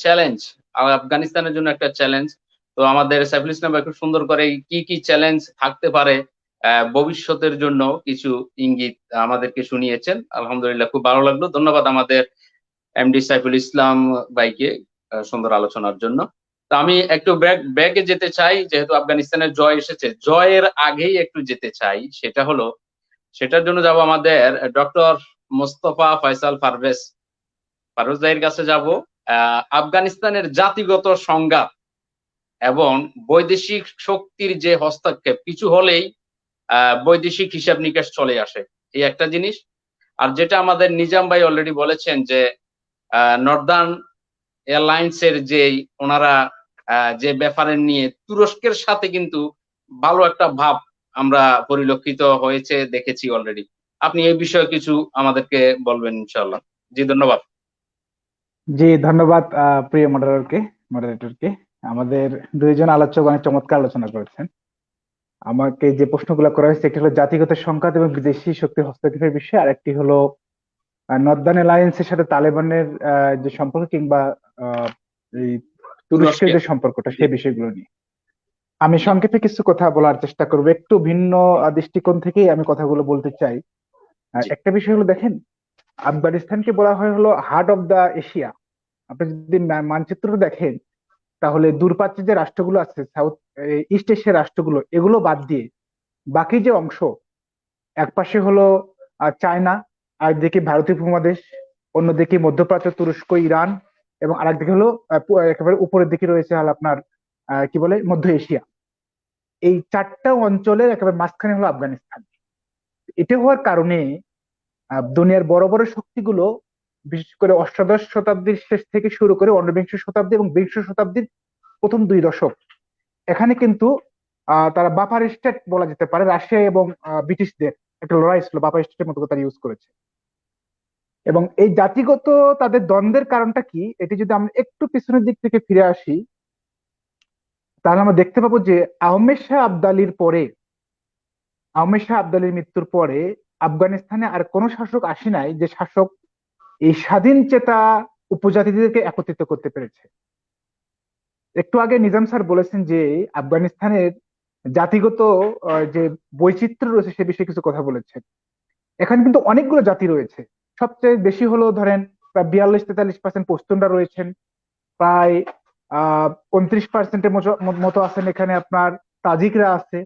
Challenge, আফগানিস্তানের জন্য একটা চ্যালেঞ্জ। তো আমাদের সাইফুল ইসলাম ভাই খুব সুন্দর করে কি, কি চ্যালেঞ্জ থাকতে পারে ভবিষ্যতের জন্য কিছু ইঙ্গিত আমাদেরকে শুনিয়েছেন। আলহামদুলিল্লাহ খুব ভালো লাগলো। ধন্যবাদ আমাদের এমডি সাইফুল ইসলাম ভাইকে সুন্দর আলোচনার জন্য। তো আমি একটু ব্যাকে যেতে চাই, যেহেতু আফগানিস্তানের জয় এসেছে, জয়ের আগেই একটু যেতে চাই। সেটা হলো, সেটার জন্য যাব আমাদের ডক্টর মোস্তফা ফয়সাল পারভেজ পারভেজ ভাইয়ের কাছে যাব। আফগানিস্তানের জাতিগত সংঘাত এবং বৈদেশিক শক্তির যে হস্তক্ষেপ, কিছু হলেই বৈদেশিক হিসাব নিকাশ চলে আসে, এই একটা জিনিস। আর যেটা আমাদের নিজাম ভাই অলরেডি বলেছেন যে নর্দার্ন এয়ারলাইন্স এর যে ওনারা যে ব্যাপারে নিয়ে তুরস্কের সাথে কিন্তু ভালো একটা ভাব আমরা পরিলক্ষিত হয়েছে, দেখেছি অলরেডি। আপনি এই বিষয়ে কিছু আমাদেরকে বলবেন ইনশাআল্লাহ। জি, ধন্যবাদ। জি, ধন্যবাদ প্রিয় মডারেটরকে। আমাদের দুইজন আলোচক অনেক চমৎকার আলোচনা করেছেন। আমাকে যে প্রশ্নগুলো করা হয়েছে, একটি হলো জাতিগত সংঘাত এবং বিদেশি শক্তি হস্তক্ষেপের বিষয়, আর একটি হলো নর্দার্ন অ্যালায়েন্সের সাথে তালেবানের যে সম্পর্ক, কিংবা আহ, এই তুরস্কের তুরস্কের। যে সম্পর্কটা, জি। সেই বিষয়গুলো নিয়ে আমি সংক্ষেপে কিছু কথা বলার চেষ্টা করবো। একটু ভিন্ন দৃষ্টিকোণ থেকেই আমি কথাগুলো বলতে চাই। জি। একটা বিষয় হলো, দেখেন, আফগানিস্তানকে বলা হয় হলো হার্ট অফ দা এশিয়া। আপনি যদি মানচিত্রটা দেখেন, তাহলে দূরপ্রাচ্যের যে রাষ্ট্রগুলো আছে, সাউথ ইস্ট এশিয়ার রাষ্ট্রগুলো, এগুলো বাদ দিয়ে বাকি যে অংশ, একপাশে হলো চায়না, আরেকদিকে ভারতীয় উপমহাদেশ, অন্যদিকে মধ্যপ্রাচ্য, তুরস্ক, ইরান, এবং আরেকদিকে হলো একেবারে উপরের দিকে রয়েছে হলো আপনার কি বলে মধ্য এশিয়া। এই চারটা অঞ্চলের একেবারে মাঝখানে হলো আফগানিস্তান। এটা হওয়ার কারণে দুনিয়ার বড় বড় শক্তিগুলো, বিশেষ করে অষ্টাদশ শতাব্দীর শেষ থেকে শুরু করে ঊনবিংশ শতাব্দী এবং বিংশ শতাব্দীর প্রথম 2 দশক, এখানে কিন্তু তারা বাফার স্টেট বলা যেতে পারে, রাশিয়া এবং ব্রিটিশদের একটা লড়াই ছিল, বাফার স্টেটের মতো তারা ইউজ করেছে। এবং এই জাতিগত তাদের দ্বন্দ্বের কারণটা কি, এটি যদি আমরা একটু পিছনের দিক থেকে ফিরে আসি, তাহলে আমরা দেখতে পাবো যে আহমেদ শাহ আবদালির পরে, আহমেদ শাহ আবদালির মৃত্যুর পরে আফগানিস্তানে আর কোনো শাসক আসে নাই যে শাসক এই স্বাধীন চেতা উপজাতিদেরকে একত্রিত করতে পেরেছে। একটু আগে নিজাম স্যার বলেছেন যে আফগানিস্তানের জাতিগত যে বৈচিত্র্য রয়েছে সে বিষয়ে কিছু কথা বলেছেন। এখানে কিন্তু অনেকগুলো জাতি রয়েছে। সবচেয়ে বেশি হলো ধরেন প্রায় 42-43% পশতুনরা রয়েছেন। প্রায় 29%-এর মতো আছেন এখানে আপনার তাজিকরা আছে।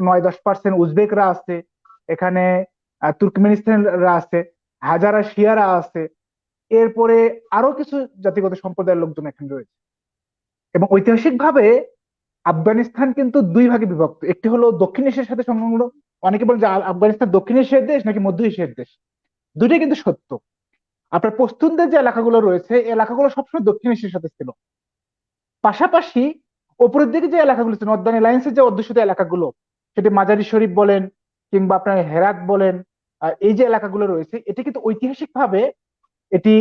9-10% উজবেকরা আছে এখানে। তুর্কমেনিস্তানরা আছে। হাজারা শিয়ারা আছে। এরপরে আরো কিছু জাতিগত সম্প্রদায়ের লোকজন এখানে রয়েছে। এবং ঐতিহাসিকভাবে আফগানিস্তান কিন্তু দুই ভাগে বিভক্ত। একটি হলো দক্ষিণ এশিয়ার সাথে সংলগ্ন। অনেকে বলে যে আফগানিস্তান দক্ষিণ এশিয়ার দেশ নাকি মধ্য এশিয়ার দেশ। দুটোই কিন্তু সত্য। আপনার পশতুনদের যে এলাকাগুলো রয়েছে, এই এলাকাগুলো সবসময় দক্ষিণ এশিয়ার সাথে ছিল। পাশাপাশি উপরের দিকে যে এলাকাগুলো ছিল, নর্দার্ন অ্যালায়েন্সের যে অধ্যুষিত এলাকাগুলো, সেটি মাজারি শরীফ বলেন কিংবা আপনার হেরাত বলেন, এই যে এলাকাগুলো রয়েছে, এটি কিন্তু ঐতিহাসিক ভাবে এটি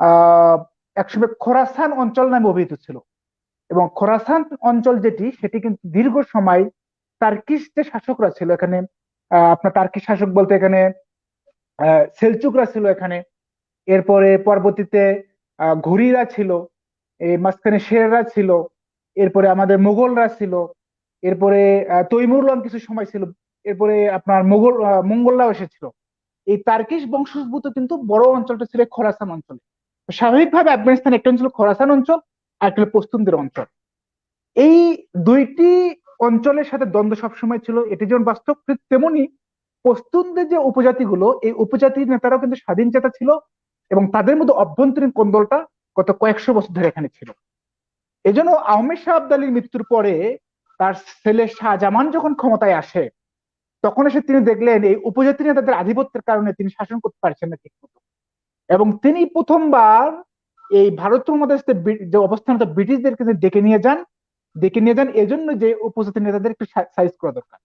আহ একসময় খোরাসান অঞ্চল নামে অভিহিত ছিল। এবং খোরাসান অঞ্চল যেটি, সেটি কিন্তু দীর্ঘ সময় তার্কিশ যে শাসকরা ছিল এখানে, আপনার তার্কিশ শাসক বলতে এখানে সেলচুকরা ছিল এখানে। এরপরে পরবর্তীতে ঘুরিরা ছিল। এই মাঝখানে শেররা ছিল। এরপরে আমাদের মোগলরা ছিল। এরপরে তৈমুরলং কিছু সময় ছিল। এরপরে আপনার মঙ্গলরাও এসেছিল। এই তার্কিশ বংশোদ্ভূত কিন্তু বড় অঞ্চলটা ছিল এই খোরাসান অঞ্চল। স্বাভাবিকভাবে আফগানিস্তান একটা অঞ্চল খোরাসান অঞ্চল, আর একটা হলো পশতুনদের অঞ্চল। এই দুইটি অঞ্চলের সাথে দ্বন্দ্ব সবসময় ছিল, এটি যেমন বাস্তব, ঠিক তেমনি পশতুনদের যে উপজাতিগুলো, এই উপজাতির নেতারাও কিন্তু স্বাধীন চেতা ছিল। এবং তাদের মধ্যে অভ্যন্তরীণ কোন্দলটা গত কয়েকশো বছর ধরে এখানে ছিল। এজন্য আহমেদ শাহ আবদালির মৃত্যুর পরে তার ছেলে শাহজামান যখন ক্ষমতায় আসে, তখন এসে তিনি দেখলেন এই উপজাতি নেতাদের আধিপত্যের কারণে তিনি শাসন করতে পারছেন না ঠিক মতো। এবং তিনি প্রথমবার এই ভারত মহাদেশে যে অবস্থান, ব্রিটিশদেরকে ডেকে নিয়ে যান এজন্য যে উপজাতি নেতাদের একটু সাইজ করা দরকার।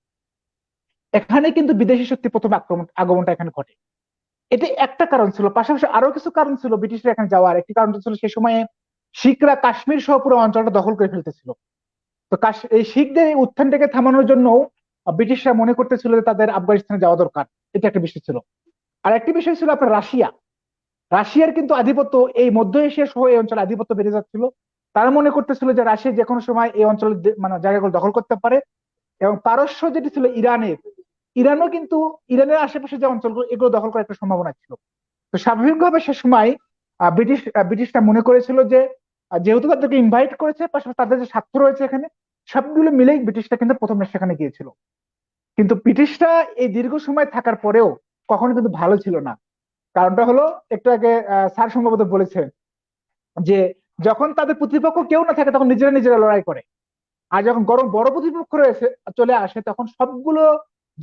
এখানে কিন্তু বিদেশি শক্তি প্রথম আগমনটা এখানে ঘটে। এটি একটা কারণ ছিল। পাশাপাশি আরো কিছু কারণ ছিল ব্রিটিশরা এখানে যাওয়ার। একটি কারণ ছিল সে সময়ে শিখরা কাশ্মীর সহ পুরো অঞ্চলটা দখল করে ফেলতেছিল। তো এই শিখদের এই উত্থানটাকে থামানোর জন্য ব্রিটিশরা মনে করতেছিল যে তাদের আফগানিস্তানে যাওয়া দরকার। এটা একটা বিষয় ছিল। আর একটি বিষয় ছিল আপনার রাশিয়া। রাশিয়ার কিন্তু আধিপত্য এই মধ্য এশিয়া সহ এই অঞ্চলে আধিপত্য বেড়ে যাচ্ছিল। তারা মনে করতেছিল যে রাশিয়া যে কোনো সময় এই অঞ্চলের মানে জায়গাগুলো দখল করতে পারে। এবং পারস্য যেটি ছিল ইরানের, ইরানও কিন্তু ইরানের আশেপাশে যে অঞ্চলগুলো এগুলো দখল করার একটা সম্ভাবনা ছিল। তো স্বাভাবিকভাবে সে সময় ব্রিটিশরা মনে করেছিল যে যেহেতু তাদেরকে ইনভাইট করেছে, পাশাপাশি তাদের যে স্বার্থ রয়েছে এখানে, সবগুলো মিলেই ব্রিটিশরা কিন্তু প্রথমে সেখানে গিয়েছিল। কিন্তু ব্রিটিশরা এই দীর্ঘ সময় থাকার পরেও কখনো কিন্তু ভালো ছিল না। কারণটা হলো, একটু আগে স্যার সম্ভবত বলেছেন যে যখন তাদের প্রতিপক্ষ কেউ না থাকে তখন নিজেরা নিজেরা লড়াই করে, আর যখন বড় প্রতিপক্ষ রয়েছে চলে আসে তখন সবগুলো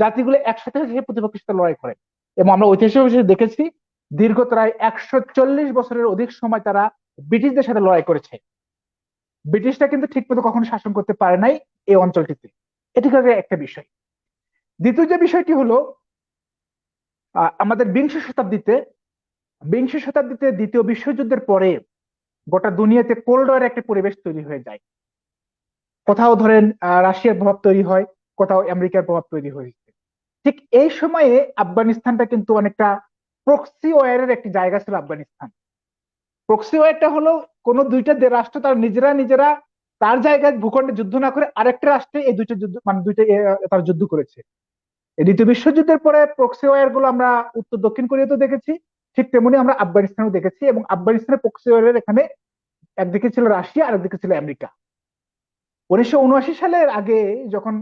জাতিগুলো একসাথে সেই প্রতিপক্ষের সাথে লড়াই করে। এবং আমরা ঐতিহাসিক হিসেবে দেখেছি দীর্ঘ প্রায় 140 বছরের অধিক সময় তারা ব্রিটিশদের সাথে লড়াই করেছে। ব্রিটিশরা কিন্তু ঠিক মতো কখনো শাসন করতে পারে নাই এই অঞ্চলটিতে। এটি একটা বিষয়। দ্বিতীয় যে বিষয়টি হলো, আমাদের বিংশ শতাব্দীতে দ্বিতীয় বিশ্বযুদ্ধের পরে গোটা দুনিয়াতে কোল্ড ওয়ার একটা পরিবেশ তৈরি হয়ে যায়। কোথাও ধরেন রাশিয়ার প্রভাব তৈরি হয়, কোথাও আমেরিকার প্রভাব তৈরি হয়েছে। ঠিক এই সময়ে আফগানিস্তানটা কিন্তু অনেকটা প্রক্সি ওয়ারের একটি জায়গা ছিল। আফগানিস্তান প্রক্সি ওয়ারটা হলো কোন দুইটা রাষ্ট্র তার নিজেরা নিজেরা তার জায়গায় ভূখণ্ডে যুদ্ধ না করে আরেকটা রাষ্ট্রে এই দুইটা যুদ্ধ মানে দুইটা তার যুদ্ধ করেছে। এই দ্বিতীয় বিশ্বযুদ্ধের পরে প্রক্সি ওয়ার গুলো আমরা উত্তর দক্ষিণ কোরিয়াতেও দেখেছি, ঠিক তেমনি আমরা আফগানিস্তানেও দেখেছি। এবং আফগানিস্তানের প্রক্সি ওয়ারের এখানে একদিকে ছিল রাশিয়া আর একদিকে ছিল আমেরিকা। 1979 সালের আগে যখন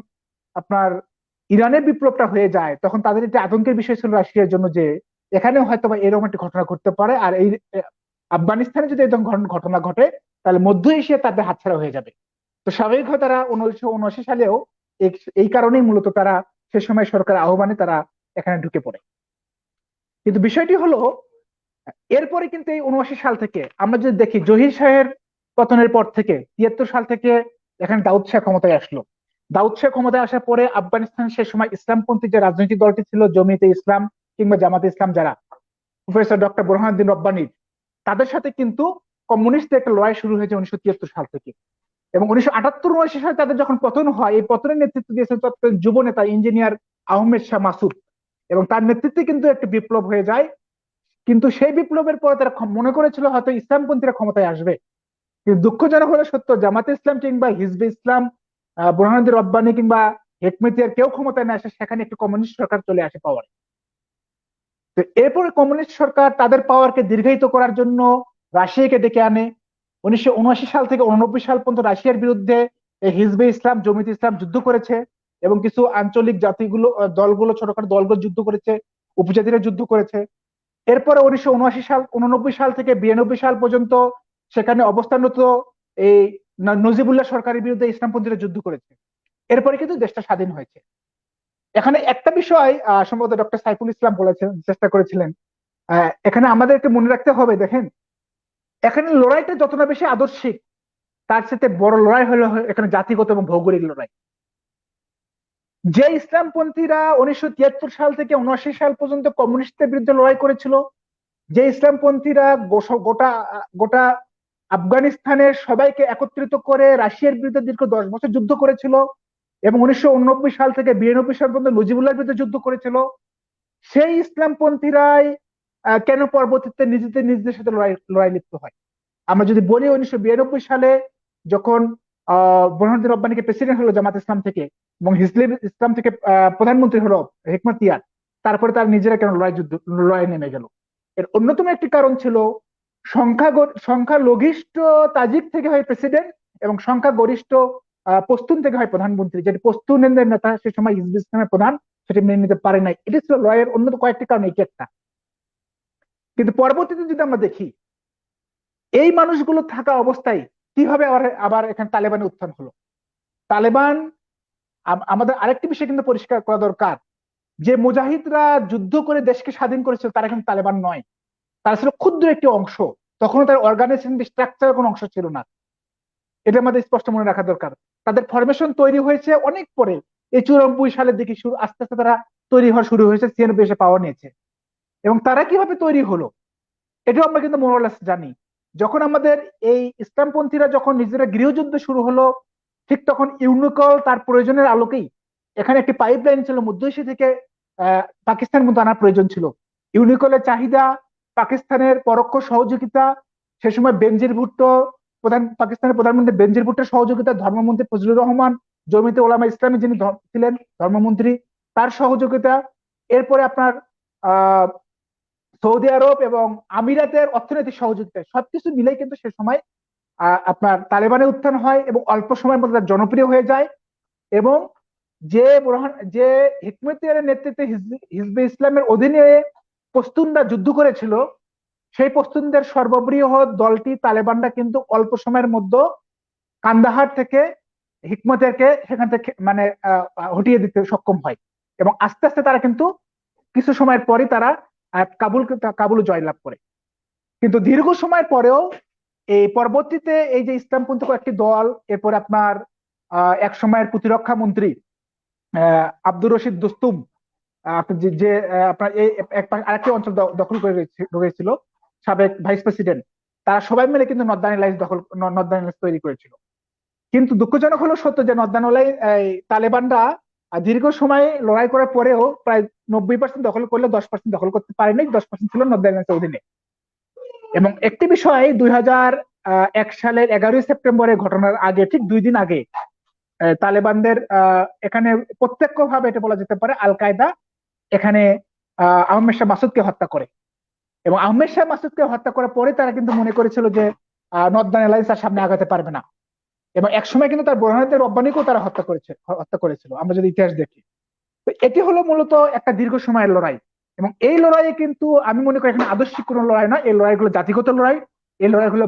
আপনার ইরানের বিপ্লবটা হয়ে যায় তখন তাদের একটা আতঙ্কের বিষয় ছিল রাশিয়ার জন্য যে এখানে হয়তো বা এরকম একটা ঘটনা ঘটতে পারে, আর এই আফগানিস্তানে যদি এরকম ঘটনা ঘটে তাহলে মধ্য এশিয়া তাদের হাতছাড়া হয়ে যাবে। তো স্বাভাবিকভাবে তারা 1979 সালেও এই কারণেই মূলত তারা সে সময় সরকার আহ্বানে তারা এখানে ঢুকে পড়ে। কিন্তু বিষয়টি হলো, এরপরে কিন্তু এই 79 সাল থেকে আমরা যদি দেখি জহির শাহের পতনের পর থেকে 73 সাল থেকে এখানে দাউদ শাহ ক্ষমতায় আসলো। দাউদ শাহ ক্ষমতায় আসার পরে আফগানিস্তান সে সময় ইসলামপন্থী যে রাজনৈতিক দলটি ছিল জমিয়তে ইসলাম কিংবা জামাতে ইসলাম, যারা প্রফেসর ডক্টর বুরহানুদ্দিন রব্বানী, তাদের সাথে কিন্তু কমিউনিস্টদের একটা লড়াই শুরু হয়েছে 1973 সাল থেকে। এবং 1978-79 সালে তাদের যখন পতন হয়, এই পতনের নেতৃত্ব দিয়েছেন তৎকালীন যুব নেতা ইঞ্জিনিয়ার আহমেদ শাহ মাসুদ। এবং তার নেতৃত্বে কিন্তু একটা বিপ্লব হয়ে যায়। কিন্তু সেই বিপ্লবের পরে তারা মনে করেছিল হয়তো ইসলামপন্থীরা ক্ষমতায় আসবে। কিন্তু দুঃখজনক হলো সত্য, জামাতে ইসলাম কিংবা হিজবে ইসলাম, বুরহানুদ্দিন রব্বানী কিংবা হেকমেতিয়ার কেউ ক্ষমতায় না আসে, সেখানে একটি কমিউনিস্ট সরকার চলে আসে পাওয়ারে। তো এরপরে কমিউনিস্ট সরকার তাদের পাওয়ারকে দীর্ঘায়িত করার জন্য রাশিয়াকে ডেকে আনে। 1979 সাল থেকে 1989 সাল পর্যন্ত রাশিয়ার বিরুদ্ধে হিজবে ইসলাম জমিয়তে ইসলাম যুদ্ধ করেছে। এবং কিছু আঞ্চলিক জাতিগুলো দলগুলো ছোটখাটো দলগুলো যুদ্ধ করেছে, উপজাতিরা যুদ্ধ করেছে। এরপরে 1989 সাল থেকে 92 সাল পর্যন্ত সেখানে অবস্থানরত এই নজিবুল্লাহ সরকারের বিরুদ্ধে ইসলামপন্থীরা যুদ্ধ করেছে। এরপরে কিন্তু দেশটা স্বাধীন হয়েছে। এখানে একটা বিষয় সম্ভবত ডক্টর সাইফুল ইসলাম বলেছেন, চেষ্টা করেছিলেন, এখানে আমাদেরকে মনে রাখতে হবে, দেখেন এখানে লড়াইটা যতটা বেশি আদর্শিক, তার সাথে বড় লড়াই হলো এখানে জাতিগত এবং ভৌগোলিক লড়াই। যে ইসলামপন্থীরা 1973 সাল থেকে 79 সাল পর্যন্ত কমিউনিস্টদের বিরুদ্ধে লড়াই করেছিল, যে ইসলামপন্থীরা গোটা গোটা আফগানিস্তানের সবাইকে একত্রিত করে রাশিয়ার বিরুদ্ধে দীর্ঘ 10 বছর যুদ্ধ করেছিল, এবং 1989 সাল থেকে 92 সাল পর্যন্ত মুজিবুল্লাহর বিরুদ্ধে যুদ্ধ করেছিল, সেই ইসলামপন্থীরাই কেন পরবর্তীতে নিজেদের সাথে লড়াই লিপ্ত হয়? আমরা যদি বলি 1992 সালে যখন বুরহানুদ্দিন রব্বানীকে প্রেসিডেন্ট হলো জামাত ইসলাম থেকে, এবং হিজবুল ইসলাম থেকে প্রধানমন্ত্রী হলো হেকমাতিয়ার, তারপরে তার নিজেরা কেন লড়াই নেমে গেল? এর অন্যতম একটি কারণ ছিল সংখ্যালঘিষ্ঠ তাজিক থেকে হয় প্রেসিডেন্ট এবং সংখ্যাগরিষ্ঠ পশতুন থেকে হয় প্রধানমন্ত্রী। যেটি পশতুনদের নেতা সে সময় হিজবুল ইসলামের প্রধান, সেটি মেনে নিতে পারে নাই। এটি ছিল লড়াইয়ের অন্যতম কয়েকটি কারণ, এটি একটা। কিন্তু পরবর্তীতে যদি আমরা দেখি এই মানুষগুলো থাকা অবস্থায় কিভাবে আবার এখানে তালেবানের উত্থান হলো। তালেবান, আমাদের আরেকটি বিষয় কিন্তু পরিষ্কার করা দরকার, যে মুজাহিদরা যুদ্ধ করে দেশকে স্বাধীন করেছিল তারা কিন্তু তালেবান নয়, তারা ছিল ক্ষুদ্র একটি অংশ। তখনও তার অর্গানাইজেশন স্ট্রাকচারের কোনো অংশ ছিল না, এটা আমাদের স্পষ্ট মনে রাখা দরকার। তাদের ফরমেশন তৈরি হয়েছে অনেক পরে, এই 94 সালের দিকে আস্তে আস্তে তারা তৈরি হওয়া শুরু হয়েছে, 96 এসে পাওয়া নিয়েছে। এবং তারা কিভাবে তৈরি হলো এটাও আমরা কিন্তু মোরালেস জানি। যখন আমাদের এই ইসলামপন্থীরা যখন নিজেরা গৃহযুদ্ধ শুরু হলো, ঠিক তখন ইউনিকল তার প্রয়োজনের আলোকেই, এখানে একটি পাইপলাইন ছিল মধ্য এশিয়া থেকে পাকিস্তান মধ্যে আনার প্রয়োজন ছিল। ইউনিকলের চাহিদা পাকিস্তানের পরোক্ষ সহযোগিতা, সে সময় বেনজির ভুট্টো পাকিস্তানের প্রধানমন্ত্রী বেনজির ভুট্টোর সহযোগিতা, ধর্মমন্ত্রী ফজলুর রহমান, জমিয়তে ওলামা ইসলামী যিনি ছিলেন ধর্মমন্ত্রী, তার সহযোগিতা, এরপরে আপনার আহ সৌদি আরব এবং আমিরাতের অর্থনৈতিক সহযোগিতা, সবকিছু মিলে কিন্তু সে সময় আপনার তালেবানের উত্থান হয় এবং অল্প সময়ের মধ্যে তারা জনপ্রিয় হয়ে যায়। এবং যে হিকমতিয়ারের নেতৃত্বে হিজবে ইসলামের অধীনে পশতুনরা যুদ্ধ করেছিল, সেই পশতুনদের সর্ববৃহৎ দলটি তালেবানরা কিন্তু অল্প সময়ের মধ্যে কান্দাহার থেকে হিকমতিয়ারকে সেখান থেকে মানে হটিয়ে দিতে সক্ষম হয়। এবং আস্তে আস্তে তারা কিন্তু কিছু সময়ের পরই তারা কাবুল জয়লাভ করে। কিন্তু দীর্ঘ সময় পরেও এই পরবর্তীতে এই যে ইসলামপন্থী কয়েকটি দল, এরপরে আপনার এক সময়ের প্রতিরক্ষা মন্ত্রী আব্দুর রশিদ দোস্তুম, যে আপনার এই আরেকটি অঞ্চল দখল করে রেখেছিল, সাবেক ভাইস প্রেসিডেন্ট, তারা সবাই মিলে কিন্তু নর্দার্ন এলাইন্স তৈরি করেছিল। কিন্তু দুঃখজনক হলো সত্য যে নর্দার্ন তালেবানরা দীর্ঘ সময় লড়াই করার পরেও প্রায় 90% দখল করলে 10% দখল করতে পারেনি, 10% ছিল নর্দার্ন এলাইন্সের অধীনে। এবং একটি বিষয় 2001 সালের 11ই সেপ্টেম্বরের ঘটনার আগে, ঠিক 2 দিন আগে, তালেবানদের এখানে প্রত্যক্ষভাবে এটা বলা যেতে পারে আল কায়দা এখানে আহমেদ শাহ মাসুদকে হত্যা করে। এবং আহমেদ শাহ মাসুদকে হত্যা করার পরে তারা কিন্তু মনে করেছিল যে নর্দার্ন এলায়েন্স আর সামনে আগাতে পারবে না। এবং একসময় কিন্তু তার বোরহানুদ্দিন রব্বানীকেও তারা হত্যা করেছিল, আমরা যদি ইতিহাস দেখি। তো এটি হলো মূলত একটা দীর্ঘ সময়ের লড়াই। এবং এই লড়াইয়ে কিন্তু আমি মনে করি এখানে আদর্শিক কোনো লড়াই না, এই লড়াইগুলো জাতিগত লড়াই, এই লড়াইগুলো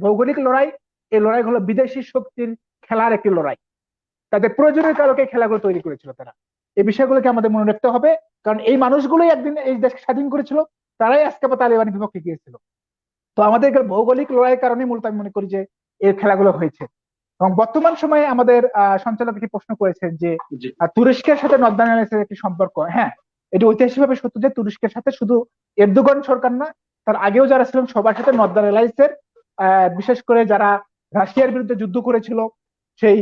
ভৌগোলিক লড়াই, এই লড়াইগুলো বিদেশি শক্তির খেলার একটি লড়াই। তাদের প্রয়োজনের কারণে খেলাগুলো তৈরি করেছিল তারা। এই বিষয়গুলোকে আমাদের মনে রাখতে হবে, কারণ এই মানুষগুলোই একদিন এই দেশকে স্বাধীন করেছিল, তারাই আজকে আবার তালেবানের বিপক্ষে গিয়েছিল। তো আমাদের ভৌগোলিক লড়াইয়ের কারণে মূলত আমি মনে করি যে এই খেলাগুলো হয়েছে। এবং বর্তমান সময়ে আমাদের সঞ্চালক একটি প্রশ্ন করেছেন যে তুরস্কের সাথে নর্দার্ন আইল্যান্ডসের একটি সম্পর্ক। হ্যাঁ, এটি ঐতিহাসিকভাবে সত্য যে তুরস্কের সাথে শুধু এরদোগান সরকার না, তার আগেও যারা ছিলেন সবার সাথে নর্দার্ন আইল্যান্ডসের বিশেষ করে যারা রাশিয়ার বিরুদ্ধে যুদ্ধ করেছিল সেই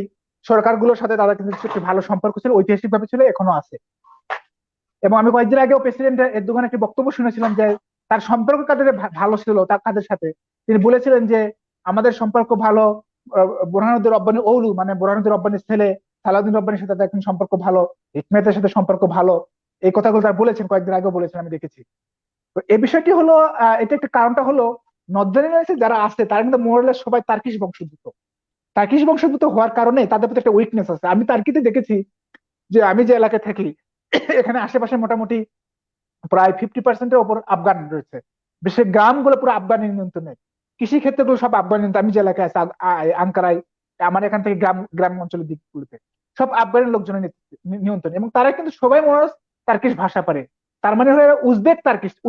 সরকারগুলোর সাথে তাদের কিন্তু একটি ভালো সম্পর্ক ছিল, ঐতিহাসিকভাবে ছিল, এখনো আছে। এবং আমি কয়েকদিন আগেও প্রেসিডেন্ট এরদোগান একটি বক্তব্য শুনেছিলাম যে তার সম্পর্ক কাদের ভালো ছিল, কাদের সাথে তিনি বলেছিলেন যে আমাদের সম্পর্ক ভালো বোরহানুদ্দিন রব্বানী ওলু, মানে বোরহানুদ্দিন রব্বানীর ছেলে সালাউদ্দিন রব্বানীর সাথে এখন সম্পর্ক ভালো, হিকমতের সাথে সম্পর্ক ভালো। এই কথাগুলো তারা বলেছেন, কয়েকদিন আগেও বলেছেন, আমি দেখেছি। তো এই বিষয়টি হলো এটা একটা কারণটা হলো নর্দার্ন আইল্যান্ডসে যারা আছে তারা কিন্তু মোরালেস সবাই তার্কিশ বংশোদ্ভূত। তার্কিশ বংশোদ্ভূত হওয়ার কারণে তাদের প্রতি একটা উইকনেস আছে। আমি তার্কিতে দেখেছি যে আমি যে এলাকায় থাকি এখানে আশেপাশে মোটামুটি প্রায় 50%-এর ওপর আফগান রয়েছে। বিশেষ গ্রামগুলো পুরো আফগানি নিয়ন্ত্রণে, কৃষি ক্ষেত্রগুলো সব আফগানি নিয়ন্ত্রণ। আমি যে এলাকায় আছি আঙ্কারায়, আমার এখান থেকে গ্রাম অঞ্চলের দিকগুলোতে সব আফগানের লোকজনের নিয়ন্ত্রণ। এবং তারা কিন্তু সবাই মনে হয় তার্কিশ ভাষা পারে। তার মানে হলো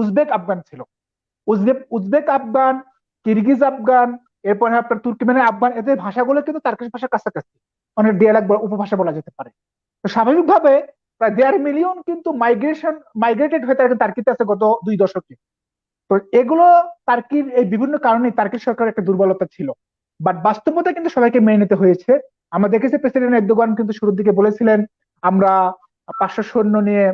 উজবেক আফগান ছিল। উজবেক আফগান, কিরগিজ আফগান, এরপরে আপনার তুর্কমেনের আফগান, এদের ভাষাগুলো কিন্তু তার্কিশ ভাষার কাছাকাছি, অনেক ডিয়ালেক্ট বা উপভাষা বলা যেতে পারে। তো স্বাভাবিকভাবে প্রায় 1.5 মিলিয়ন কিন্তু মাইগ্রেটেড হয়ে তারা তার্কিতে আছে গত 2 দশকে। তো এগুলো তার্কির এই বিভিন্ন কারণে তার্কির সরকারের একটা দুর্বলতা ছিল, বাট বাস্তবতা কিন্তু সবাইকে মেনে নিতে হয়েছে। আমরা দেখেছি প্রেসিডেন্ট এরদোগান কিন্তু শুরুর দিকে বলেছিলেন আমরা 500 সৈন্য নিয়ে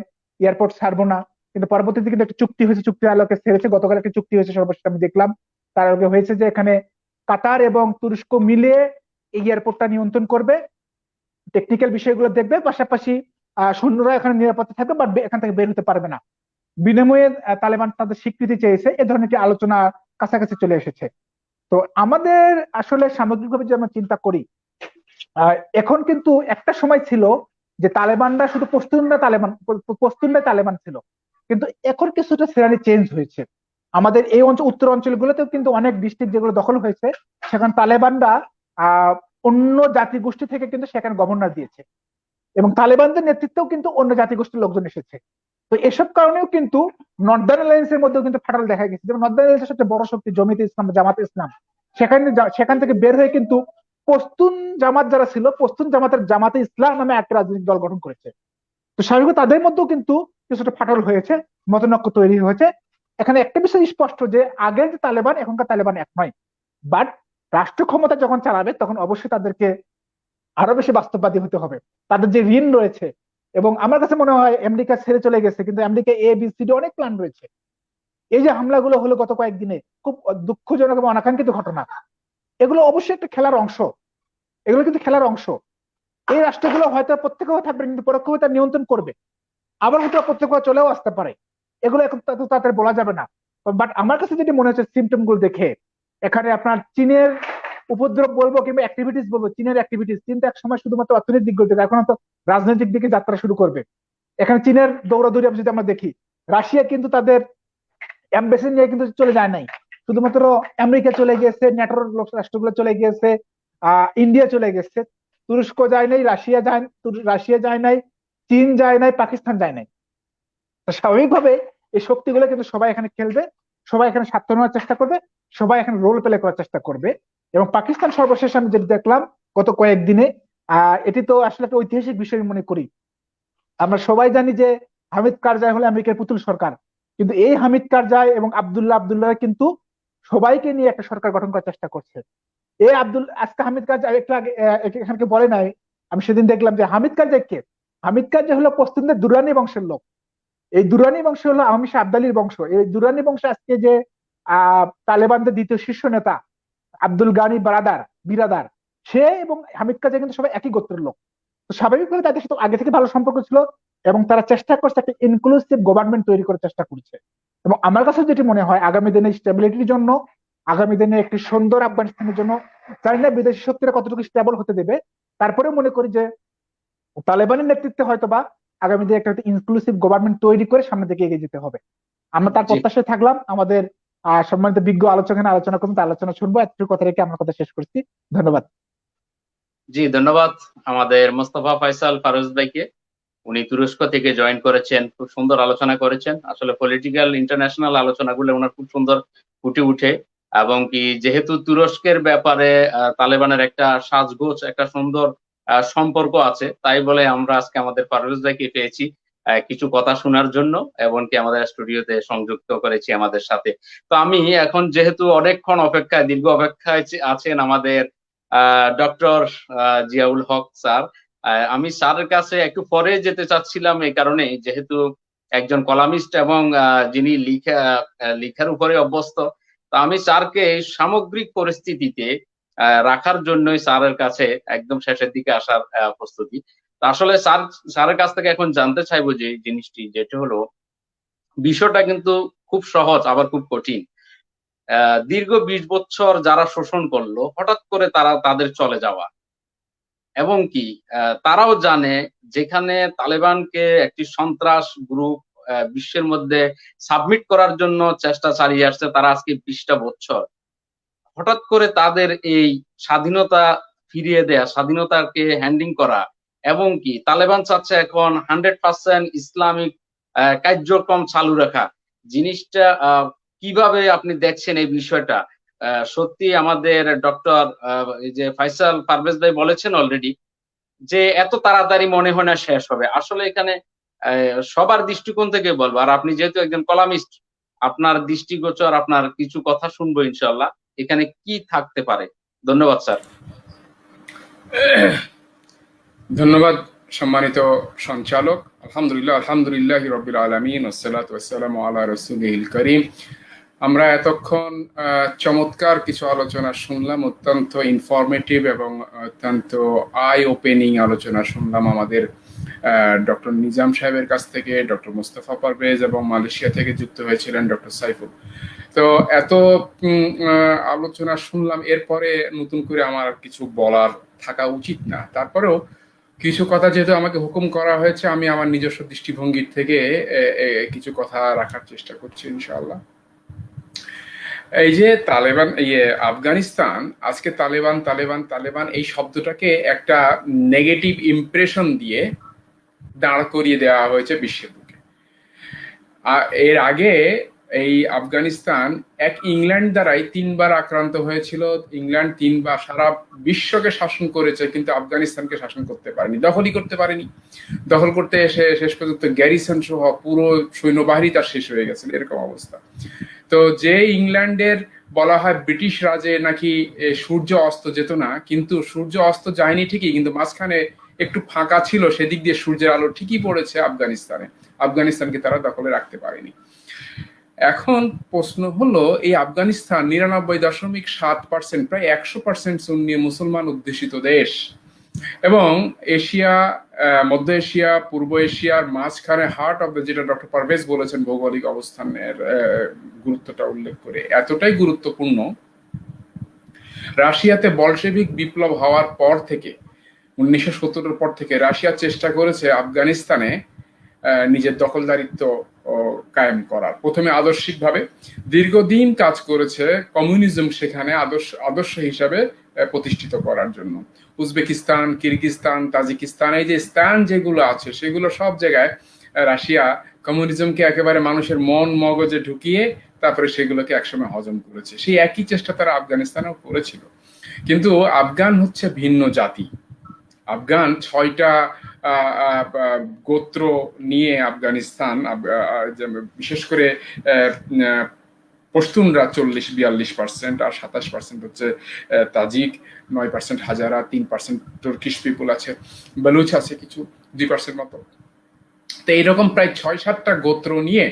এয়ারপোর্ট ছাড়বো না, কিন্তু পরবর্তীতে কিন্তু একটা চুক্তি হয়েছে, চুক্তির আলোকে ছেড়েছে। গতকাল একটা চুক্তি হয়েছে সর্বশেষ আমি দেখলাম, তার আলোকে হয়েছে যে এখানে কাতার এবং তুরস্ক মিলিয়ে এই এয়ারপোর্টটা নিয়ন্ত্রণ করবে, টেকনিক্যাল বিষয়গুলো দেখবে, পাশাপাশি সৈন্যরা এখানে নিরাপত্তা থাকবে, বাট এখান থেকে বের হতে পারবে না। বিনিময়ে তালেবান তাদের স্বীকৃতি চেয়েছে, এ ধরনের একটি আলোচনা কাছাকাছি চলে এসেছে। তো আমাদের আসলে সামগ্রিকভাবে যে আমরা চিন্তা করি, এখন কিন্তু একটা সময় ছিল যে তালেবানরা শুধু পশতুনরা তালেবান ছিল, কিন্তু এখন কিছুটা শ্রেণী চেঞ্জ হয়েছে। আমাদের এই উত্তর অঞ্চলগুলোতেও কিন্তু অনেক ডিস্ট্রিক্ট যেগুলো দখল হয়েছে সেখানে তালেবানরা অন্য জাতিগোষ্ঠী থেকে কিন্তু সেখানে গভর্নর দিয়েছে, এবং তালেবানদের নেতৃত্বেও কিন্তু অন্য জাতিগোষ্ঠীর লোকজন এসেছে। তো এসব কারণেও কিন্তু নর্দার্ন অ্যালায়েন্সের মধ্যেও কিন্তু ফাটল দেখা গেছে। যেমন নর্দার্ন অ্যালায়েন্সের সবচেয়ে বড় শক্তি জমিয়তে ইসলাম, জামাতে ইসলাম, সেখান থেকে বের হয়ে কিন্তু পশতুন জামাত যারা ছিল, পশতুন জামাতে ইসলাম নামে একটা রাজনৈতিক দল গঠন করেছে। তো স্বাভাবিক তাদের মধ্যেও কিন্তু কিছুটা ফাটল হয়েছে, মতনৈক্য তৈরি হয়েছে। এখানে একটা বিষয় স্পষ্ট যে আগের যে তালেবান এখনকার তালেবান এক নয়, বাট রাষ্ট্র ক্ষমতা যখন চালাবে তখন অবশ্যই তাদেরকে আরো বেশি বাস্তববাদী হতে হবে। তাদের যে ঋণ রয়েছে, এবং আমার কাছে মনে হয় আমেরিকা ছেড়ে চলে গেছে, কিন্তু America A B C D অনেক প্ল্যান রয়েছে। এই যে হামলাগুলো হলো গত কয়েকদিনে, খুব দুঃখজনক এবং অনাকাঙ্ক্ষিত ঘটনা, এগুলো অবশ্যই একটা খেলার অংশ। এগুলো কিন্তু খেলার অংশ। এই রাষ্ট্রগুলো হয়তো প্রত্যেকেও থাকবে, কিন্তু পরোক্ষভাবে তার নিয়ন্ত্রণ করবে, আবার হয়তো প্রত্যেকে চলেও আসতে পারে। এগুলো এখন তত তাড়াতাড়ি বলা যাবে না। বাট আমার কাছে যেটি মনে হচ্ছে সিমটম গুলো দেখে, এখানে আপনার চীনের উপদ্রব বলবো কিংবা অ্যাক্টিভিটিস বলবো, চীনের অ্যাক্টিভিটিস, চীন তো এক সময় শুধুমাত্র অর্থনৈতিক দিক থেকে, এখন তো রাজনৈতিক দিকে যাত্রা শুরু করবে। এখানে চীনের দৌড়াদৌড়ি যদি আমরা দেখি, রাশিয়া কিন্তু তাদের এমবেসি নিয়ে কিন্তু চলে যায় নাই, শুধুমাত্র আমেরিকা চলে গিয়েছে, ন্যাটোর রাষ্ট্রগুলো চলে গিয়েছে, ইন্ডিয়া চলে গেছে, তুরস্ক যায় নাই, রাশিয়া যায় নাই, চীন যায় নাই, পাকিস্তান যায় নাই। তো স্বাভাবিকভাবে এই শক্তিগুলো কিন্তু সবাই এখানে খেলবে, সবাই এখানে স্বার্থ নেওয়ার চেষ্টা করবে, সবাই এখানে রোল প্লে করার চেষ্টা করবে। এবং পাকিস্তান সর্বশেষ আমি যেটা দেখলাম গত কয়েকদিনে, এটি তো আসলে একটা ঐতিহাসিক বিষয় মনে করি। আমরা সবাই জানি যে হামিদ কারজাই হলো আমেরিকার পুতুল সরকার, কিন্তু এই হামিদ কারজাই এবং আব্দুল্লাহ কিন্তু সবাইকে নিয়ে একটা সরকার গঠন করার চেষ্টা করছে। এই আজকে হামিদ কারজাই একটু আগে এখানকে বলে নাই, আমি সেদিন দেখলাম যে হামিদ কারজাই হলো পশ্চিমদের দুরানি বংশের লোক। এই দুরানি বংশ হলো আওয়ামী শাহ আব্দালির বংশ। এই দুরানি বংশে আজকে যে তালেবানদের দ্বিতীয় শীর্ষ নেতা আব্দুল গানি বিরাদার, সে এবং হামিদ কারজাই কিন্তু সবাই একই গোত্রের লোক। তো স্বাভাবিকভাবে তাদের সাথে আগে থেকে ভালো সম্পর্ক ছিল, এবং তারা চেষ্টা করছে একটা ইনক্লুসিভ গভর্নমেন্ট তৈরি করার চেষ্টা করছে। এবং আমার কাছে যেটি মনে হয়, আগামী দিনে স্টেবিলিটির জন্য, আগামী দিনে একটি সুন্দর আফগানিস্তানের জন্য, জানি না বিদেশি শক্তিরা কতটুকু স্টেবল হতে দেবে, তারপরে মনে করি যে তালেবানের নেতৃত্বে হয়তোবা আগামী দিনে একটা ইনক্লুসিভ গভর্নমেন্ট তৈরি করে সামনের দিকে এগিয়ে যেতে হবে। আমরা তার জি প্রত্যাশায় থাকলাম। আমাদের সম্মানিত বিজ্ঞ আলোচক এখানে আলোচনা করুন, তার আলোচনা শুনবো। এতটুকু কথা রেখে আমার কথা শেষ করছি। ধন্যবাদ। জি, ধন্যবাদ আমাদের মোস্তফা ফয়সাল ফারুজ ভাইকে। উনি তুরস্ক থেকে জয়েন করেছেন, খুব সুন্দর আলোচনা করেছেন। আসলে পলিটিক্যাল ইন্টারন্যাশনাল আলোচনাগুলো ওনার খুব সুন্দর ফুটে উঠে, এবং কি যেহেতু তুরস্কের ব্যাপারে তালেবানের একটা সাজগোজ, একটা সুন্দর সম্পর্ক আছে, তাই বলে আমরা আজকে আমাদের পারভেজ ভাইকে পেয়েছি কিছু কথা শোনার জন্য, এবং কি আমাদের স্টুডিওতে সংযুক্ত করেছি আমাদের সাথে। তো আমি এখন যেহেতু অনেকক্ষণ অপেক্ষায়, দীর্ঘ অপেক্ষায় আছেন আমাদের ডক্টর জিয়াউল হক স্যার, আমি স্যারের কাছে একটু পরে যেতে চাচ্ছিলাম, এই কারণে যেহেতু একজন কলামিস্ট এবং যিনি লিখার উপরে অভ্যস্ত। তো আমি স্যারকে সামগ্রিক পরিস্থিতিতে রাখার জন্যই স্যারের কাছে একদম শেষের দিকে আসার প্রস্তুতি। তো আসলে স্যারের কাছ থেকে এখন জানতে চাইবো যে জিনিসটি, যেটা হলো বিষয়টা কিন্তু খুব সহজ আবার খুব কঠিন। দীর্ঘ 20 বছর যারা শোষণ করলো, হঠাৎ করে তারা তাদের চলে যাওয়া, এবং কি তারাও জানে যেখানে তালেবানকে একটি সন্ত্রাস গ্রুপ বিশ্বের মধ্যে সাবমিট করার জন্য চেষ্টা চালিয়ে আসছে তারা আজকে 20টা বছর, হঠাৎ করে তাদের এই স্বাধীনতা ফিরিয়ে দেয়া, স্বাধীনতাকে হ্যান্ডিং করা, এবং কি তালেবান চাচ্ছে এখন 100% ইসলামিক কার্যক্রম চালু রাখা। জিনিসটা কিভাবে আপনি দেখছেন এই বিষয়টা? সত্যি আমাদের ডক্টর এই যে ফয়সাল পারভেজ ভাই বলেছেন অলরেডি যে এত তাড়াতাড়ি মনে হয় না শেষ হবে। আসলে এখানে সবার দৃষ্টিকোণ থেকে বলবো, আর আপনি যেহেতু একজন কলামিস্ট, আপনার দৃষ্টিগোচর, আপনার কিছু কথা শুনবো ইনশাল্লাহ, এখানে কি থাকতে পারে। ধন্যবাদ স্যার। ধন্যবাদ সম্মানিত সঞ্চালক। আলহামদুলিল্লাহ রব্বিল আলামিন ওয়াসসালাতু ওয়াসসালামু আলা রাসূলিল কারীম। আমরা এতক্ষণ চমৎকার কিছু আলোচনা শুনলাম, অত্যন্ত ইনফরমেটিভ এবং অত্যন্ত আই ওপেনিং আলোচনা শুনলাম আমাদের ডক্টর নিজাম সাহেবের কাছ থেকে, ডক্টর মোস্তফা পারভেজ, এবং মালয়েশিয়া থেকে যুক্ত হয়েছিলেন ডক্টর সাইফুল। তো এত আলোচনা শুনলাম, এরপরে নতুন করে আমার কিছু বলার থাকা উচিত না, তারপরেও কিছু কথা যেহেতু আমাকে হুকুম করা হয়েছে, আমি আমার নিজস্ব দৃষ্টিভঙ্গির থেকে কিছু কথা রাখার চেষ্টা করছি ইনশাআল্লাহ। এই যে তালেবান, আফগানিস্তান, আজকে তালেবান তালেবান তালেবান এই শব্দটাকে একটা নেগেটিভ ইমপ্রেশন দিয়ে দাঁড় করিয়ে দেওয়া হয়েছে বিশ্বের বুকে। এর আগে এই আফগানিস্তান ইংল্যান্ড দ্বারাই 3বার আক্রান্ত হয়েছিল। ইংল্যান্ড 3বার সারা বিশ্বকে শাসন করেছে, কিন্তু আফগানিস্তানকে শাসন করতে পারেনি, দখলই করতে পারেনি। দখল করতে এসে শেষ পর্যন্ত গ্যারিসন সহ পুরো সৈন্যবাহিনী তার শেষ হয়ে গেছিল, এরকম অবস্থা। তো যে ইংল্যান্ডের বলা হয় ব্রিটিশ রাজে নাকি সূর্য অস্ত যেত না, কিন্তু সূর্য অস্ত যায়নি ঠিকই, কিন্তু মাঝখানে একটু ফাঁকা ছিল, সেদিক দিয়ে সূর্যের আলো ঠিকই পড়েছে আফগানিস্তানকে তারা দখলে রাখতে পারেনি। এখন প্রশ্ন হলো, এই আফগানিস্তান 99.7%, প্রায় 100% সুন্নি মুসলমান অধ্যুষিত দেশ, এবং এশিয়া, মধ্য এশিয়া, পূর্ব এশিয়ার মাঝখানে হার্ট অফ দ্য, যেটা ডক্টর পারভেজ বলেছেন ভৌগোলিক অবস্থানের গুরুত্বটা উল্লেখ করে, এতটাই গুরুত্বপূর্ণ। রাশিয়াতে বলশেভিক বিপ্লব হওয়ার পর থেকে, 1970-এর পর থেকে রাশিয়া চেষ্টা করেছে আফগানিস্তানে নিজের দখলদারিত্ব কায়েম করার। প্রথমে আদর্শিকভাবে দীর্ঘদিন কাজ করেছে কমিউনিজম সেখানে আদর্শ হিসাবে প্রতিষ্ঠিত করার জন্য। উজবেকিস্তান, কিরগিজস্তান, তাজিকিস্তান, এই যে স্থান যেগুলো আছে সেগুলো সব জায়গায় রাশিয়া কমিউনিজমকে একেবারে মানুষের মন মগজে ঢুকিয়ে তারপরে সেগুলোকে একসময় হজম করেছে। সেই একই চেষ্টা তারা আফগানিস্তানেও করেছিল। কিন্তু আফগান হচ্ছে ভিন্ন জাতি। আফগান 6টা গোত্র নিয়ে আফগানিস্তান, বিশেষ করে পশতুনরা 40-42%, আর 27% হচ্ছে তাজিক, 9% হাজারা, 3% তুর্কিশ পিপুল আছে, বালুচ আছে কিছু 2% মতো। তো এইরকম প্রায় 6-7টা গোত্র নিয়ে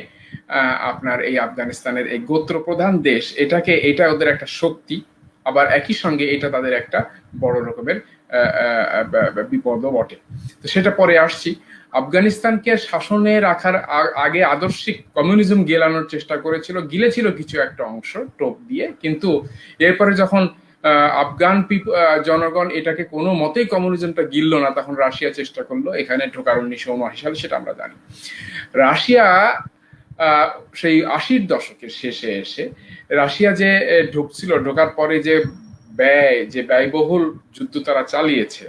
আপনার এই আফগানিস্তানের এই গোত্র প্রধান দেশ, এটা ওদের একটা শক্তি, আবার একই সঙ্গে এটা তাদের একটা বড় রকমের বিপদও বটে। তো সেটা পরে আসছি। আফগানিস্তানকে শাসনে রাখার আগে আদর্শিক কমিউনিজম গেলানোর চেষ্টা করেছিল, গিলেছিল কিছু একটা অংশ টোপ দিয়ে, কিন্তু এরপরে যখন আফগান জনগণ এটাকে কোনো মতেই কমিউনিজমটা গিলল না, তখন রাশিয়া চেষ্টা করলো এখানে ঢোকার 1979 সালে, সেটা আমরা জানি। রাশিয়া সেই 80-র দশকের শেষে এসে রাশিয়া যে ঢুকছিল, ঢোকার পরে যে ব্যয়বহুল যুদ্ধ তারা চালিয়েছে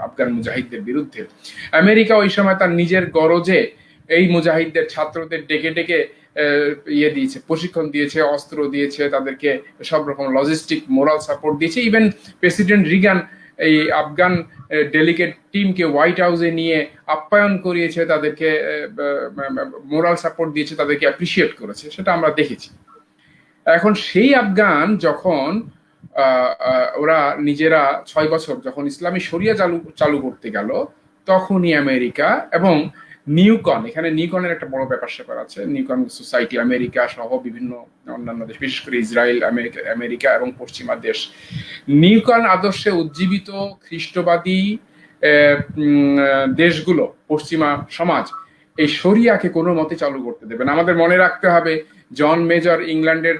আফগান মুজাহিদদের বিরুদ্ধে, আমেরিকা ওই সময় তার নিজের গরজে এই মুজাহিদদের ছাত্রদের ডেকে ডেকে দিয়েছে, প্রশিক্ষণ দিয়েছে, অস্ত্র দিয়েছে, তাদেরকে সব রকম লজিস্টিক মোরাল সাপোর্ট দিয়েছে। ইভেন প্রেসিডেন্ট রিগান এই আফগান ডেলিগেট টিমকে হোয়াইট হাউসে নিয়ে আপ্যায়ন করিয়েছে, তাদেরকে মোরাল সাপোর্ট দিয়েছে, তাদেরকে অ্যাপ্রিসিয়েট করেছে, সেটা আমরা দেখেছি। এখন সেই আফগান যখন ওরা নিজেরা 6 বছর যখন ইসলামী শরিয়া চালু করতে গেল, তখনই আমেরিকা এবং নিউকন, এখানে নিউকনের একটা বড় ব্যাপার স্যাপার আছে, নিউকন সোসাইটি, আমেরিকা সহ বিভিন্ন অন্যান্য দেশ, বিশেষ করে ইসরায়েল, আমেরিকা এবং পশ্চিমা দেশ, নিউকন আদর্শে উজ্জীবিত খ্রিস্টবাদী দেশগুলো, পশ্চিমা সমাজ এই শরিয়াকে কোনো মতে চালু করতে দেবে না। আমাদের মনে রাখতে হবে, জন মেজর, ইংল্যান্ডের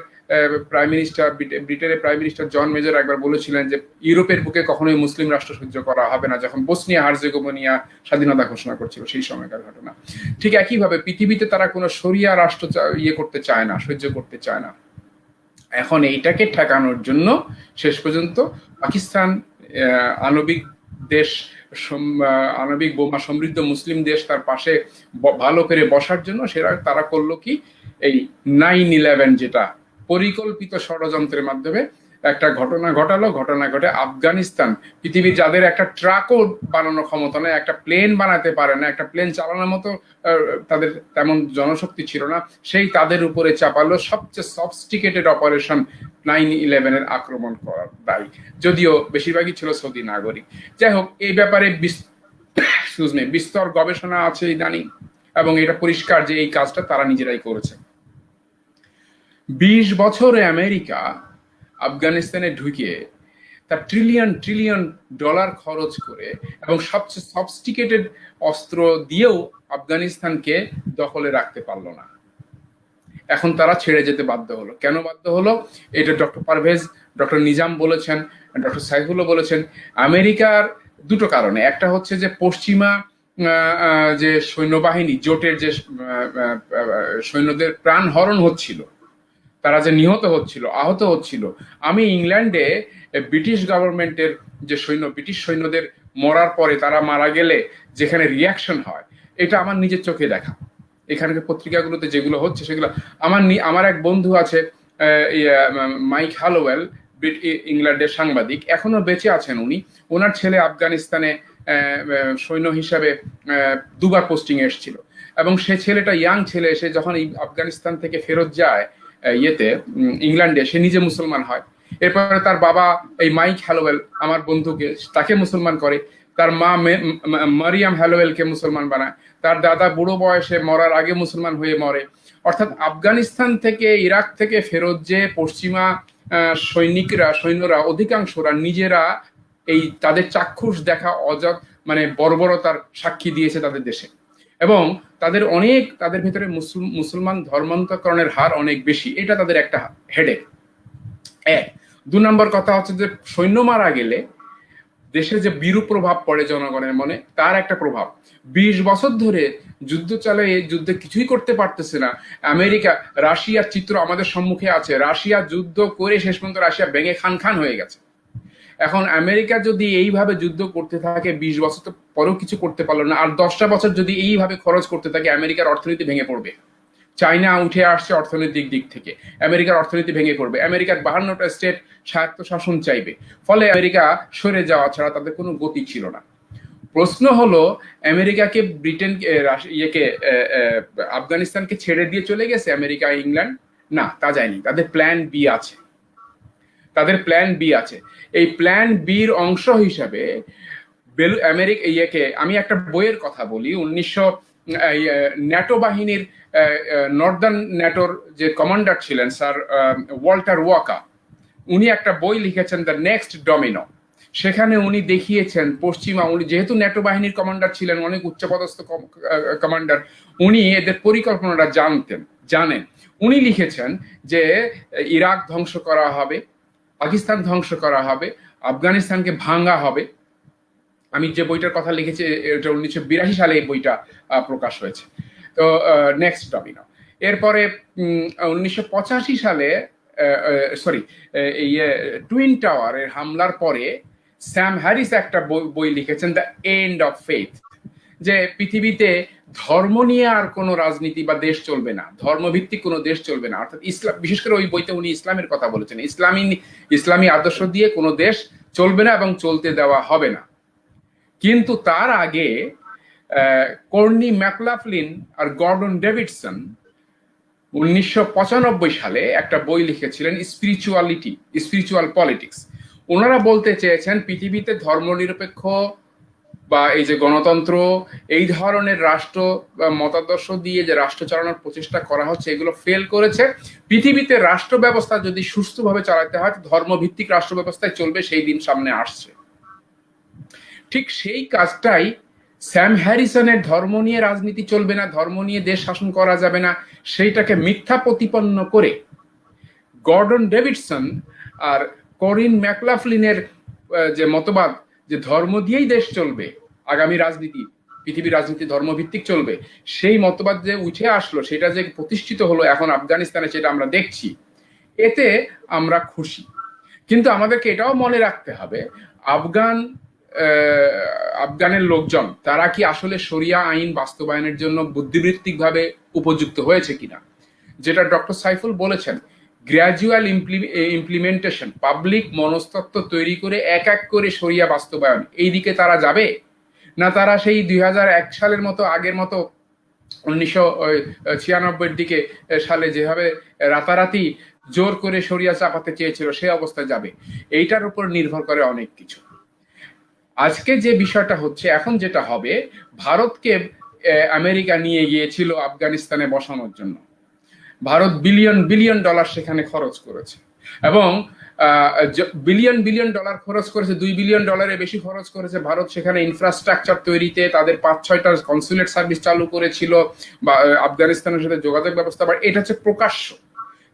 প্রাইম মিনিস্টার, ব্রিটেনের প্রাইম মিনিস্টার জন মেজর একবার বলেছিলেন যে ইউরোপের বুকে কখনোই মুসলিম রাষ্ট্র সহ্য করা হবে না, যখন বসনিয়া হার্জেগোভিনা স্বাধীনতা ঘোষণা করছিল সেই সময়কার ঘটনা। ঠিক একইভাবে পৃথিবীতে তারা কোনো শরিয়া রাষ্ট্র করতে চায় না, সহ্য করতে চায় না। এখন এইটাকে ঠেকানোর জন্য শেষ পর্যন্ত পাকিস্তান, আণবিক দেশ, আণবিক বোমা সমৃদ্ধ মুসলিম দেশ, তার পাশে ভালো করে বসার জন্য তারা করলো কি, এই 9/11 যেটা পরিকল্পিত ষড়যন্ত্রের মাধ্যমে একটা ঘটনা ঘটে আফগানিস্তান, পৃথিবীর যাদের একটা ট্রাকও বানানোর ক্ষমতা নেই, একটা প্লেন বানাতে পারে না, একটা প্লেন চালানোর মতো তাদের তেমন জনশক্তি ছিল না, সেই তাদের উপরে চাপালো সবচেয়ে সফিস্টিকেটেড অপারেশন 9/11 আক্রমণ করার দায়ী, যদিও বেশিরভাগই ছিল সৌদি নাগরিক। যাই হোক, এই ব্যাপারে বিস্তর গবেষণা আছে ইদানিং, এবং এটা পরিষ্কার যে এই কাজটা তারা নিজেরাই করেছে। 20 বছরে আমেরিকা আফগানিস্তানে ঢুকে তার ট্রিলিয়ন ডলার খরচ করে এবং সবচেয়ে সফিস্টিকেটেড অস্ত্র দিয়েও আফগানিস্তানকে দখলে রাখতে পারলো না। এখন তারা ছেড়ে যেতে বাধ্য হলো। কেন বাধ্য হলো? এটা ডক্টর পারভেজ, ডক্টর নিজাম বলেছেন, ডক্টর সাইফুলও বলেছেন। আমেরিকার দুটো কারণে, একটা হচ্ছে যে পশ্চিমা যে সৈন্যবাহিনী, জোটের যে সৈন্যদের প্রাণ হরণ হচ্ছিল, তারা যে নিহত হচ্ছিল, আহত হচ্ছিল। আমি ইংল্যান্ডে ব্রিটিশ গভর্নমেন্টের যে ব্রিটিশ সৈন্যদের মরার পরে তারা মারা গেলে যেখানে রিয়াকশন হয়, এটা আমার নিজের চোখে দেখা। এখানকার পত্রিকাগুলোতে যেগুলো হচ্ছে সেগুলো, আমার এক বন্ধু আছে মাইক হ্যালোওয়েল, ইংল্যান্ডের সাংবাদিক, এখনো বেঁচে আছেন উনি। ওনার ছেলে আফগানিস্তানে সৈন্য হিসাবে 2বার পোস্টিং এসেছিল, এবং সে ছেলেটা ইয়াং ছেলে, এসে যখন এই আফগানিস্তান থেকে ফেরত যায় ইংল্যান্ডে, সে নিজে মুসলমান হয়। এরপরে তার বাবা এই মাইক হ্যালোওয়েল আমার বন্ধুকে, তাকে মুসলমান করে। তার মা মারিয়াম হ্যালোয়েলকে মুসলমান বানায়, তার দাদা বুড়ো বয়সে মরার আগে মুসলমান হয়ে মরে। অর্থাৎ আফগানিস্তান থেকে, ইরাক থেকে ফেরত যে পশ্চিমা সৈন্যরা অধিকাংশরা নিজেরা এই তাদের চাক্ষুষ দেখা মানে বর্বরতার সাক্ষী দিয়েছে তাদের দেশে, এবং তাদের ভেতরে মুসলমান ধর্মান্তকরণের হার অনেক বেশি। এটা তাদের একটা হেডেক। এক। 2 নম্বর কথা হচ্ছে যে সৈন্য মারা গেলে দেশে যে বিরূপ প্রভাব পড়ে জনগণের মনে, তার একটা প্রভাব। 20 বছর ধরে যুদ্ধ চালিয়ে যুদ্ধে কিছুই করতে পারতেছে না আমেরিকা। রাশিয়ার চিত্র আমাদের সম্মুখে আছে। রাশিয়া যুদ্ধ করে শেষ পর্যন্ত রাশিয়া ভেঙে খান হয়ে গেছে। এখন আমেরিকা যদি এইভাবে যুদ্ধ করতে থাকে, 20 বছর তো পরেও কিছু করতে পারলো না, আর 10টা বছর যদি এইভাবে খরচ করতে থাকে, আমেরিকার অর্থনীতি ভেঙে পড়বে। চায়না উঠে আসছে অর্থনৈতিক দিক থেকে, আমেরিকার অর্থনীতি ভেঙে পড়বে। আমেরিকার 52টা স্টেট স্বায়ত্ত শাসন চাইবে, ফলে আমেরিকা সরে যাওয়া ছাড়া তাদের কোনো গতি ছিল না। প্রশ্ন হলো, আমেরিকাকে আফগানিস্তানকে ছেড়ে দিয়ে চলে গেছে আমেরিকা, ইংল্যান্ড? না, তা যায়নি। তাদের প্ল্যান বি আছে। এই প্ল্যান বির অংশ হিসাবে আমি একটা বইয়ের কথা বলি। ন্যাটো বাহিনীর নর্দার্ন ন্যাটোর যে কমান্ডার ছিলেন স্যার ওয়াল্টার ওয়াকা, উনি একটা বই লিখেছেন দ্য নেক্সট ডমিনো। সেখানে উনি দেখিয়েছেন উনি যেহেতু ন্যাটো বাহিনীর কমান্ডার ছিলেন, অনেক উচ্চপদস্থ কমান্ডার, উনি এদের পরিকল্পনাটা জানেন। উনি লিখেছেন যে ইরাক ধ্বংস করা হবে, পাকিস্তান ধ্বংস করা হবে, আফগানিস্তানকে ভাঙা হবে। আমি যে বইটার কথা লিখেছি এটা 1982 সালে এই বইটা প্রকাশ হয়েছে। তো নেক্সট ডমিনো। এরপরে 1985 সালে টুইন টাওয়ারের হামলার পরে স্যাম হ্যারিস একটা বই লিখেছেন দ্য এন্ড অফ ফেথ, যে পৃথিবীতে ধর্ম নিয়ে আর কোনো রাজনীতি বা দেশ চলবে না, ধর্মভিত্তিক কোনো দেশ চলবে না। অর্থাৎ ইসলাম, বিশেষ করে ওই বইতে উনি ইসলামের কথা বলেছেন, ইসলামী আদর্শ দিয়ে কোনো দেশ চলবে না এবং চলতে দেওয়া হবে না। কিন্তু তার আগে কর্নি ম্যাকলাফলিন আর গর্ডন ডেভিডসন 1995 সালে একটা বই লিখেছিলেন স্পিরিচুয়াল পলিটিক্স। ওনারা বলতে চেয়েছেন পৃথিবীতে ধর্মনিরপেক্ষ বা এই যে গণতন্ত্র, এই ধরনের রাষ্ট্র বা মতাদর্শ দিয়ে যে রাষ্ট্র চালানোর প্রচেষ্টা করা হচ্ছে, এগুলো ফেল করেছে। পৃথিবীতে রাষ্ট্র ব্যবস্থা যদি সুষ্ঠুভাবে চালাতে হয়, ধর্মভিত্তিক রাষ্ট্র ব্যবস্থায় চলবে, সেই দিন সামনে আসছে। ঠিক সেই কাজটাই স্যাম হ্যারিসনের ধর্ম নিয়ে রাজনীতি চলবে না, ধর্ম নিয়ে দেশ শাসন করা যাবে না, সেইটাকে মিথ্যা প্রতিপন্ন করে গর্ডন ডেভিডসন আর করিন ম্যাকলাফলিনের যে মতবাদ যে ধর্ম দিয়েই দেশ চলবে, আগামী রাজনীতি, পৃথিবীর রাজনীতি ধর্মভিত্তিক চলবে, সেই মতবাদ যে উঠে আসলো, সেটা যে প্রতিষ্ঠিত হলো এখন আফগানিস্তানে, সেটা আমরা দেখছি। এতে আমরা খুশি, কিন্তু আমাদেরকে এটাও মনে রাখতে হবে আফগানের লোকজন তারা কি আসলে শরিয়া আইন বাস্তবায়নের জন্য বুদ্ধিবৃত্তিকভাবে উপযুক্ত হয়েছে কিনা। যেটা ডক্টর সাইফুল বলেছেন, গ্র্যাজুয়াল ইমপ্লিমেন্টেশন, পাবলিক মনস্তত্ত্ব তৈরি করে এক এক করে শরিয়া বাস্তবায়ন, এই দিকে তারা যাবে, না তারা সেই 2001 সালের মতো, আগের মতো 1996 দিকে সালে যেভাবে রাতারাতি জোর করে শরিয়া চাপাতে চেয়েছিল সেই অবস্থায় যাবে। এইটার উপর নির্ভর করে অনেক কিছু। আজকে যে বিষয়টা হচ্ছে, এখন যেটা হবে, ভারতকে আমেরিকা নিয়ে গিয়েছিল আফগানিস্তানে বসানোর জন্য। ভারত বিলিয়ন ডলার সেখানে খরচ করেছে, এবং বিলিয়ন ডলার খরচ করেছে, $2 বিলিয়ন বেশি খরচ করেছে ভারত সেখানে ইনফ্রাস্ট্রাকচার তৈরিতে। তাদের 5-6টা কনসুলেট সার্ভিস চালু করেছিল, বা আফগানিস্তানের সাথে যোগাযোগ ব্যবস্থা, এটা হচ্ছে প্রকাশ্য।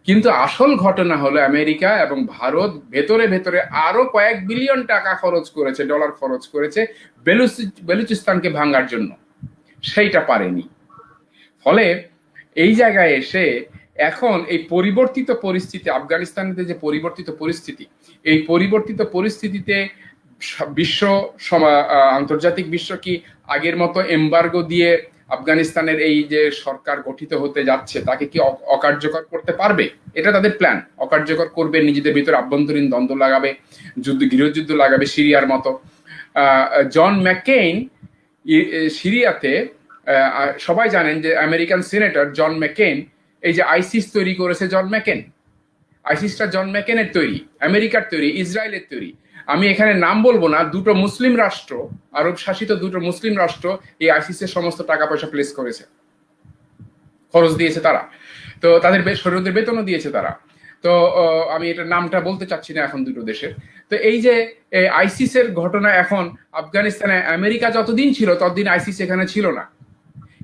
কিন্তু আসল ঘটনা হলো আমেরিকা এবং ভারত ভেতরে ভেতরে আরো কয়েক বিলিয়ন টাকা খরচ করেছে, ডলার খরচ করেছে বেলুচিস্তানকে ভাঙার জন্য, সেইটা পারেনি। ফলে এই জায়গায় এসে এখন এই পরিবর্তিত পরিস্থিতি, আফগানিস্তানের যে পরিবর্তিত পরিস্থিতি, এই পরিবর্তিত পরিস্থিতিতে আন্তর্জাতিক বিশ্ব কি আগের মতো এমবার্গো দিয়ে আফগানিস্তানের এই যে সরকার গঠিত হতে যাচ্ছে তাকে কি অকার্যকর করতে পারবে? এটা তাদের প্ল্যান। অকার্যকর করবে, নিজেদের ভিতরে আভ্যন্তরীণ দ্বন্দ্ব লাগাবে, গৃহযুদ্ধ লাগাবে সিরিয়ার মতো। জন ম্যাককেইন সিরিয়াতে, সবাই জানেন যে আমেরিকান সিনেটর জন ম্যাককেইন, এই যে আইসিস তৈরি করেছে জন ম্যাককেইন। আইসিসটা জন ম্যাকেনের তৈরি, আমেরিকার তৈরি, ইসরায়েলের তৈরি। আমি এখানে নাম বলবো না, দুটো মুসলিম রাষ্ট্র, আরব শাসিত দুটো মুসলিম রাষ্ট্র এই আইসিসের সমস্ত টাকা পয়সা প্লেস করেছে, খরচ দিয়েছে তারা। তো তাদের সৈন্যদের বেতনও দিয়েছে তারা। তো আমি এটার নামটা বলতে চাচ্ছি না এখন দুটো দেশের। তো এই যে আইসিসের ঘটনা, এখন আফগানিস্তানে আমেরিকা যতদিন ছিল ততদিন আইসিস এখানে ছিল না।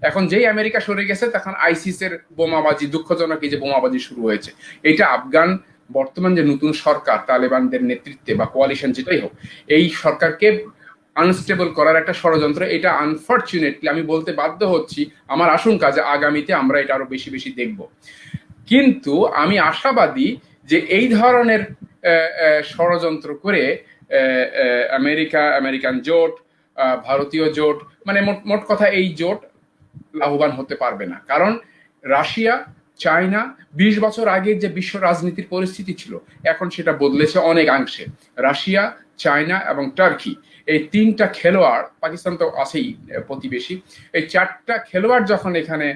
এখন যেই আমেরিকা সরে গেছে তখন আইসিসের বোমাবাজি, দুঃখজনক এই যে বোমাবাজি শুরু হয়েছে। এটা আফগান বর্তমান যে নতুন সরকার তালেবানদের নেতৃত্বে বা কোয়ালিশন যেটাই হোক, এই সরকারকে আনস্টেবল করার একটা ষড়যন্ত্র। এটা আনফরচুনেটলি আমি বলতে বাধ্য হচ্ছি, আমার আশঙ্কা যে আগামীতে আমরা এটা আরো বেশি বেশি দেখব। কিন্তু আমি আশাবাদী যে এই ধরনের ষড়যন্ত্র করে আমেরিকান জোট, ভারতীয় জোট, মানে মোট কথা এই জোট লাভবান হতে পারবে না। কারণ রাশিয়া, চায়না 20 বছর আগে যে বিশ্ব রাজনীতির পরিস্থিতি ছিল এখন সেটা বদলেছে অনেকাংশে। রাশিয়া, চায়না এবং টার্কি, এই তিনটা খেলোয়াড়, পাকিস্তান তো আছেই প্রতিবেশী, এই চারটা খেলোয়াড় যখন এখানে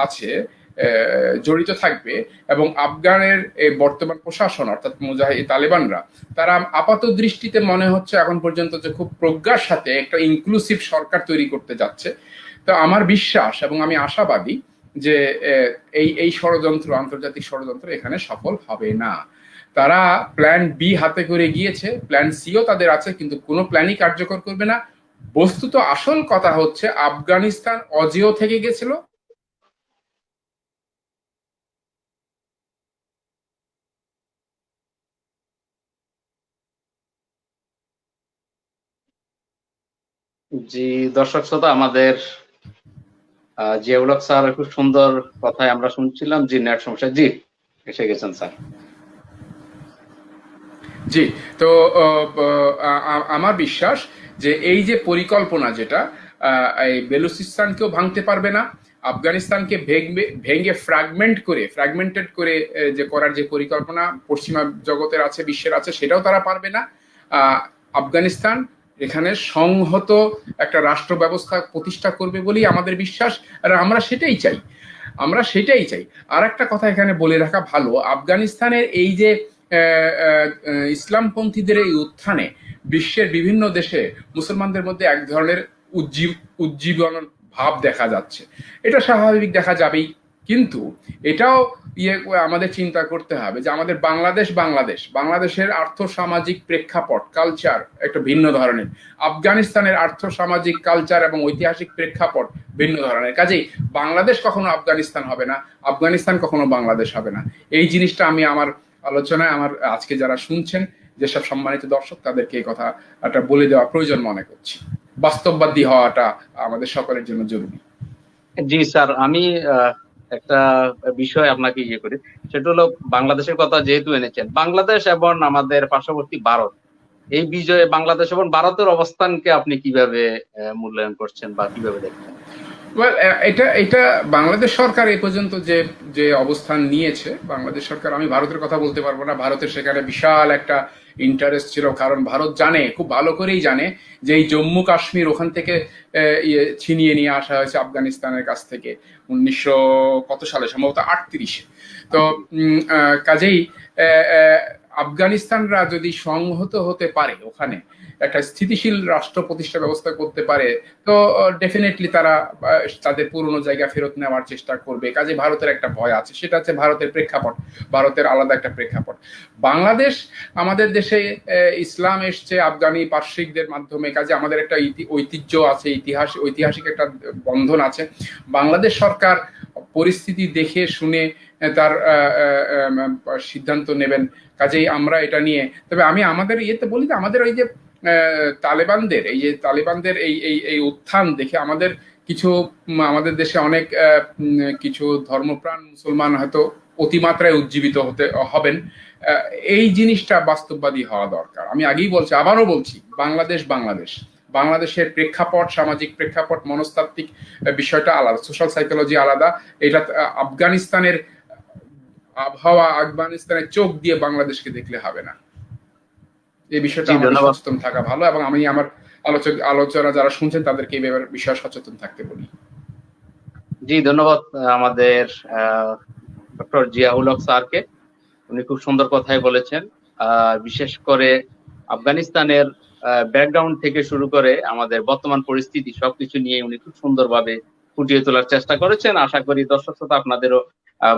আছে, জড়িত থাকবে, এবং আফগানের বর্তমান প্রশাসন অর্থাৎ মুজাহিদ তালেবানরা, তারা আপাত দৃষ্টিতে মনে হচ্ছে এখন পর্যন্ত যে খুব প্রজ্ঞার সাথে একটা ইনক্লুসিভ সরকার তৈরি করতে যাচ্ছে। তো আমার বিশ্বাস এবং আমি আশাবাদী যে এই ষড়যন্ত্র, আন্তর্জাতিক ষড়যন্ত্র এখানে সফল হবে না। তারা প্ল্যান বি হাতে করে গিয়েছে, প্ল্যান সিও তাদের আছে, কিন্তু কোনো প্ল্যানই কার্যকর করবে না। বস্তুত আসল কথা হচ্ছে আফগানিস্তান অজেয় থেকে গেছিল। জি দর্শক শ্রোতা, আমাদের জিয়াউল হক স্যার খুব সুন্দর কথায় আমরা শুনছিলাম। জি নেট সমস্যা, জি এসে গেছেন স্যার। জি, তো আমার বিশ্বাস যে এই যে পরিকল্পনা, যেটা এই বেলুচিস্তানকেও ভাঙতে পারবে না, আফগানিস্তানকে ভেঙে ফ্র্যাগমেন্টেড করে যে করার যে পরিকল্পনা পশ্চিমা জগতের আছে, বিশ্বের আছে, সেটাও তারা পারবে না। আফগানিস্তান এখানে সংহত একটা রাষ্ট্র ব্যবস্থা প্রতিষ্ঠা করবে বলেই আমাদের বিশ্বাস, আর আমরা সেটাই চাই। আর একটা কথা এখানে বলে রাখা ভালো, আফগানিস্তানের এই যে ইসলামপন্থীদের এই উত্থানে বিশ্বের বিভিন্ন দেশে মুসলমানদের মধ্যে এক ধরনের উজ্জীবন ভাব দেখা যাচ্ছে। এটা স্বাভাবিক, দেখা যাবেই। কিন্তু এটাও আমাদের চিন্তা করতে হবে যে আমাদের বাংলাদেশের আর্থসামাজিক প্রেক্ষাপট, কালচার একটা ভিন্ন ধরনের, আফগানিস্তানের আর্থসামাজিক কালচার এবং ঐতিহাসিক প্রেক্ষাপট ভিন্ন ধরনের। কাজেই বাংলাদেশ কখনো আফগানিস্তান হবে না, আফগানিস্তান কখনো বাংলাদেশ হবে না। এই জিনিসটা আমি আমার আলোচনায়, আমার আজকে যারা শুনছেন, যেসব সম্মানিত দর্শক, তাদেরকে এই কথাটা বলে দেওয়া প্রয়োজন মনে করছি। বাস্তববাদী হওয়াটা আমাদের সকলের জন্য জরুরি। জি স্যার, আমি একটা বিষয় আপনাকে করি, সেটা হলো বাংলাদেশের কথা যেহেতু এনেছেন, বাংলাদেশ এবং আমাদের পার্শ্ববর্তী ভারত, এই বিজয়ে বাংলাদেশ এবং ভারতের অবস্থানকে আপনি কিভাবে মূল্যায়ন করছেন বা কিভাবে দেখছেন? এটা বাংলাদেশ সরকার এই পর্যন্ত যে অবস্থান নিয়েছে, বাংলাদেশ সরকার, আমি ভারতের কথা বলতে পারবো না, ভারতের সেখানে বিশাল একটা ইন্টারেস্ট ছিল। কারণ ভারত জানে, খুব ভালো করেই জানে, যে এই জম্মু কাশ্মীর ওখান থেকে ছিনিয়ে নিয়ে আসা হয়েছে আফগানিস্তানের কাছ থেকে 1900 কত সালে, সম্ভবত 38-এ। তো কাজেই আফগানিস্তানরা যদি সংহত হতে পারে, ওখানে একটা স্থিতিশীল রাষ্ট্র প্রতিষ্ঠা ব্যবস্থা করতে পারে, তো ডেফিনেটলি তারা তাদের পুরনো জায়গা ফেরত নেওয়ার চেষ্টা করবে। কাজে ভারতের একটা ভয় আছে, সেটা হচ্ছে ভারতের প্রেক্ষাপট, ভারতের আলাদা একটা প্রেক্ষাপট। বাংলাদেশ, আমাদের দেশে ইসলাম এসছে আফগানি পার্শ্বিকদের মাধ্যমে, কাজে আমাদের একটা ঐতিহ্য আছে, ঐতিহাসিক একটা বন্ধন আছে। বাংলাদেশ সরকার পরিস্থিতি দেখে শুনে তার সিদ্ধান্ত নেবেন। কাজেই আমরা এটা নিয়ে, তবে আমি আমাদের ইয়েতে বলি যে আমাদের ওই যে তালেবানদের এই উত্থান দেখে আমাদের দেশে অনেক কিছু ধর্মপ্রাণ মুসলমান হয়তো অতিমাত্রায় উজ্জীবিত হবেন। এই জিনিসটা বাস্তববাদী হওয়া দরকার। আমি আগেই বলছি, আবারও বলছি, বাংলাদেশের প্রেক্ষাপট, সামাজিক প্রেক্ষাপট, মনস্তাত্ত্বিক বিষয়টা আলাদা, সোশ্যাল সাইকোলজি আলাদা। এটা আফগানিস্তানের আবহাওয়া, আফগানিস্তানের চোখ দিয়ে বাংলাদেশকে দেখলে হবে না। এই বিষয়টা আমাদের সচেতন থাকা ভালো, এবং আমি আমার আলোচনা যারা শুনছেন তাদেরকে এই বিষয়ে সচেতন থাকতে বলি। জি ধন্যবাদ আমাদের ডক্টর জিয়াউল হক স্যারকে। উনি খুব সুন্দর কথাই বলেছেন। বিশেষ করে আফগানিস্তানের ব্যাকগ্রাউন্ড থেকে শুরু করে আমাদের বর্তমান পরিস্থিতি সবকিছু নিয়ে উনি খুব সুন্দরভাবে ফুটিয়ে তোলার চেষ্টা করেছেন। আশা করি দর্শক শ্রোতা আপনাদেরও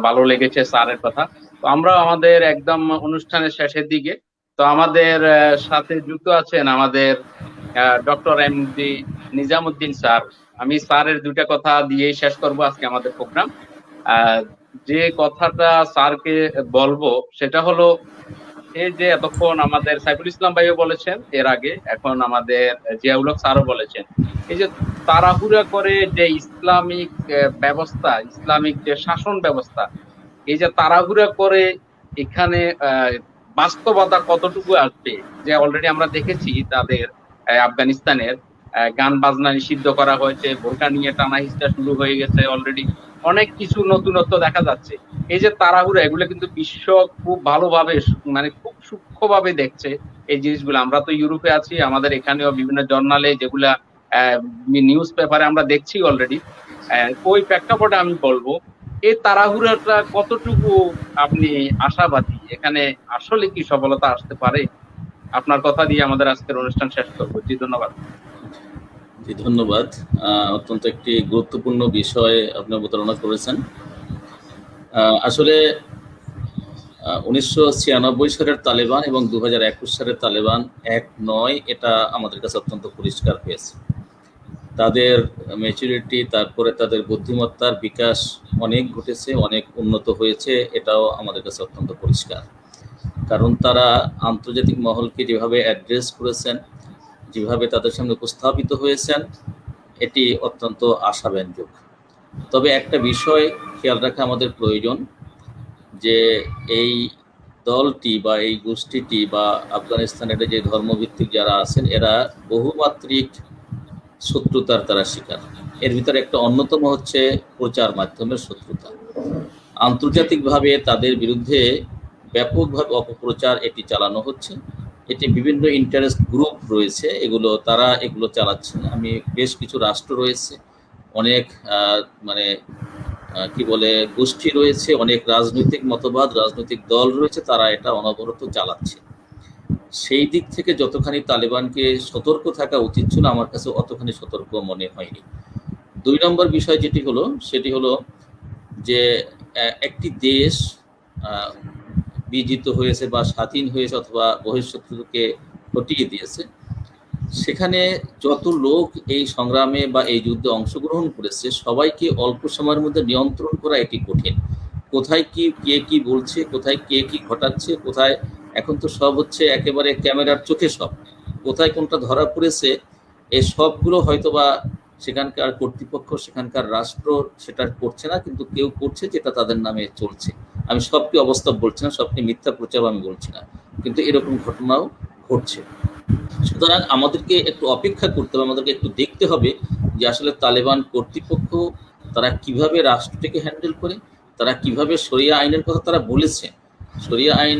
ভালো লেগেছে স্যারের কথা। তো আমরা আমাদের একদম অনুষ্ঠানের শেষের দিকে, তো আমাদের সাথে যুক্ত আছেন আমাদের ডক্টর এমডি নিজামুদ্দিন স্যার। আমি স্যারের দুইটা কথা দিয়েই শেষ করব আজকে আমাদের প্রোগ্রাম। যে কথাটা স্যারকে বলবো সেটা হলো, এই যে এতক্ষণ আমাদের সাইফুল ইসলাম ভাইও বলেছেন এর আগে, এখন আমাদের জিয়াউল হক স্যারও বলেছেন, এই যে তাড়াহুড়া করে যে ইসলামিক ব্যবস্থা, ইসলামিক যে শাসন ব্যবস্থা, এই যে তাড়াহুড়া করে এখানে বাস্তবতা কতটুকু আসবে, যে অলরেডি আমরা দেখেছি তাদের আফগানিস্তানের গান বাজনা নিষিদ্ধ করা হয়েছে, বোরকা নিয়ে টানা হিচড়া শুরু হয়ে গেছে অলরেডি, অনেক কিছু নতুনত্ব দেখা যাচ্ছে। এই যে তাড়াহুড়া, এগুলো কিন্তু বিশ্ব খুব ভালোভাবে মানে খুব সূক্ষ্মভাবে দেখছে এই জিনিসগুলো। আমরা তো ইউরোপে আছি, আমাদের এখানেও বিভিন্ন জার্নালে যেগুলা নিউজ পেপারে আমরা দেখছি অলরেডি। ওই প্রেক্ষাপটে আমি বলবো এই তাড়াহুড়াটা কতটুকু আপনি আশাবাদী, এখানে আসলে কি সফলতা আসতে পারে? আপনার কথা দিয়ে আমাদের আজকের অনুষ্ঠান শেষ করবো। জি ধন্যবাদ। জি ধন্যবাদ। অত্যন্ত একটি গুরুত্বপূর্ণ বিষয়ে আপনি অবতারণা করেছেন। আসলে 1996 সালের তালেবান এবং 2021 সালের তালেবান এক নয়, এটা আমাদের কাছে অত্যন্ত পরিষ্কার হয়েছে। তাদের ম্যাচুরিটি, তারপরে তাদের বুদ্ধিমত্তার বিকাশ অনেক ঘটেছে, অনেক উন্নত হয়েছে, এটাও আমাদের কাছে অত্যন্ত পরিষ্কার। কারণ তারা আন্তর্জাতিক মহলকে যেভাবে অ্যাড্রেস করেছেন, যেভাবে তাদের সামনে উপস্থাপিত হয়েছেন, এটি অত্যন্ত আশাব্যঞ্জক। তবে একটা বিষয় খেয়াল রাখা আমাদের প্রয়োজন, যে এই দলটি বা এই গোষ্ঠীটি বা আফগানিস্তানের যে ধর্মভিত্তিক যারা আছেন, এরা বহুমাত্রিক শত্রুতার তারা শিকার। এর ভিতরে একটা অন্যতম হচ্ছে প্রচার মাধ্যমের শত্রুতা। আন্তর্জাতিকভাবে তাদের বিরুদ্ধে ব্যাপকভাবে অপপ্রচার এটি চালানো হচ্ছে। এটি বিভিন্ন ইন্টারেস্ট গ্রুপ রয়েছে, তারা এগুলো চালাচ্ছে। আমি বেশ কিছু রাষ্ট্র রয়েছে, অনেক কি বলে গোষ্ঠী রয়েছে, অনেক রাজনৈতিক মতবাদ, রাজনৈতিক দল রয়েছে, তারা এটা অনবরত চালাচ্ছে। সেই দিক থেকে যতখানি তালেবানকে সতর্ক থাকা উচিত ছিল, আমার কাছে অতখানি সতর্ক মনে হয়নি। 2 নম্বর বিষয় যেটি হলো, সেটি হলো যে একটি দেশ বিজিত হয়েছে বা স্বাধীন হয়েছে অথবা বহিঃশত্রুকে হটিয়ে দিয়েছে, সেখানে যত লোক এই সংগ্রামে বা এই যুদ্ধে অংশগ্রহণ করেছে, সবাইকে অল্প সময়ের মধ্যে নিয়ন্ত্রণ করা এটি কঠিন। কোথায় কি কে কি বলছে, কোথায় কে কি ঘটাচ্ছে, কোথায়, এখন তো সব হচ্ছে একেবারে ক্যামেরার চোখে সব, কোথায় কোনটা ধরা পড়েছে, এই সবগুলো হয়তোবা সেখানকার কর্তৃপক্ষ, সেখানকার রাষ্ট্র সেটা করছে না, কিন্তু কেউ করছে যেটা তাদের নামে চলছে। আমি সবকে অবস্থা বলছি না, সবকে মিথ্যা প্রচার আমি বলছি না, কিন্তু এরকম ঘটনাও ঘটছে। সুতরাং আমাদেরকে একটু অপেক্ষা করতে হবে, আমাদেরকে একটু দেখতে হবে যে আসলে তালেবান কর্তৃপক্ষ তারা কিভাবে রাষ্ট্রটিকে হ্যান্ডেল করে, তারা কিভাবে শরিয়া আইনের কথা তারা বলেছে, শরিয়া আইন